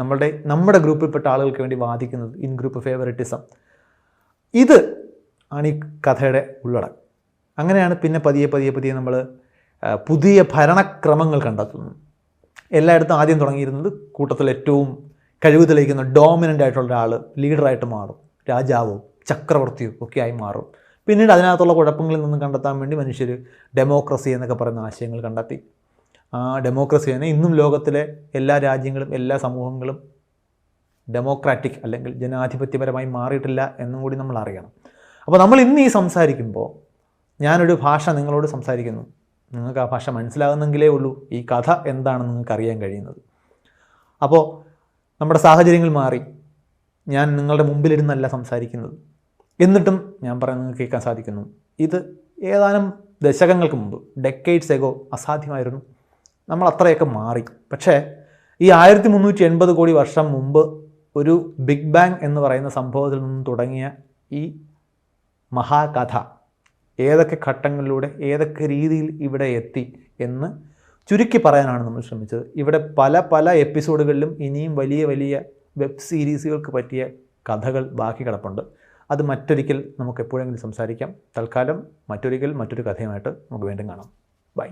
നമ്മുടെ ഗ്രൂപ്പിൽപ്പെട്ട ആളുകൾക്ക് വേണ്ടി വാദിക്കുന്നത്. ഇൻ ഗ്രൂപ്പ് ഫേവറിറ്റിസം, ഇത് ആണ് ഈ കഥയുടെ ഉള്ളടക്കം. അങ്ങനെയാണ് പിന്നെ പതിയെ നമ്മൾ പുതിയ ഭരണക്രമങ്ങൾ കണ്ടെത്തുന്നത്. എല്ലായിടത്തും ആദ്യം തുടങ്ങിയിരുന്നത് കൂട്ടത്തിൽ ഏറ്റവും കഴിവ് തെളിയിക്കുന്ന ഡോമിനൻ്റ് ആയിട്ടുള്ള ഒരാൾ ലീഡറായിട്ട് മാറും, രാജാവോ ചക്രവർത്തിയോ ഒക്കെ ആയി മാറും. പിന്നീട് അതിനകത്തുള്ള കുഴപ്പങ്ങളിൽ നിന്നും കണ്ടെത്താൻ വേണ്ടി മനുഷ്യർ ഡെമോക്രസി എന്നൊക്കെ പറയുന്ന ആശയങ്ങൾ കണ്ടെത്തി. ആ ഡെമോക്രസി തന്നെ ഇന്നും ലോകത്തിലെ എല്ലാ രാജ്യങ്ങളും എല്ലാ സമൂഹങ്ങളും ഡെമോക്രാറ്റിക് അല്ലെങ്കിൽ ജനാധിപത്യപരമായി മാറിയിട്ടില്ല എന്നും കൂടി നമ്മൾ അറിയണം. അപ്പോൾ നമ്മൾ ഇന്ന് ഈ സംസാരിക്കുമ്പോൾ ഞാനൊരു ഭാഷ നിങ്ങളോട് സംസാരിക്കുന്നു, നിങ്ങൾക്ക് ആ ഭാഷ മനസ്സിലാകുന്നെങ്കിലേ ഉള്ളൂ ഈ കഥ എന്താണെന്ന് നിങ്ങൾക്ക് അറിയാൻ കഴിയുന്നത്. അപ്പോൾ നമ്മുടെ സാഹചര്യങ്ങൾ മാറി. ഞാൻ നിങ്ങളുടെ മുമ്പിലിരുന്നല്ല സംസാരിക്കുന്നത്, എന്നിട്ടും ഞാൻ പറയുന്നത് കേൾക്കാൻ സാധിക്കുന്നു. ഇത് ഏതാനും ദശകങ്ങൾക്ക് മുമ്പ്, ഡെക്കേഡ്സ് എഗോ അസാധ്യമായിരുന്നു. നമ്മൾ അത്രയൊക്കെ മാറി. പക്ഷേ ഈ 1380 കോടി വർഷം മുമ്പ് ഒരു ബിഗ് ബാങ് എന്ന് പറയുന്ന സംഭവത്തിൽ നിന്നും തുടങ്ങിയ ഈ മഹാകഥ ഏതൊക്കെ ഘട്ടങ്ങളിലൂടെ ഏതൊക്കെ രീതിയിൽ ഇവിടെ എത്തി എന്ന് ചുരുക്കി പറയാനാണ് നമ്മൾ ശ്രമിച്ചത്. ഇവിടെ പല എപ്പിസോഡുകളിലും ഇനിയും വലിയ വെബ് സീരീസുകൾക്ക് പറ്റിയ കഥകൾ ബാക്കി കിടപ്പുണ്ട്. അത് മറ്റൊരിക്കൽ നമുക്ക് എപ്പോഴെങ്കിലും സംസാരിക്കാം. തൽക്കാലം മറ്റൊരു കഥയുമായിട്ട് നമുക്ക് വീണ്ടും കാണാം. ബൈ.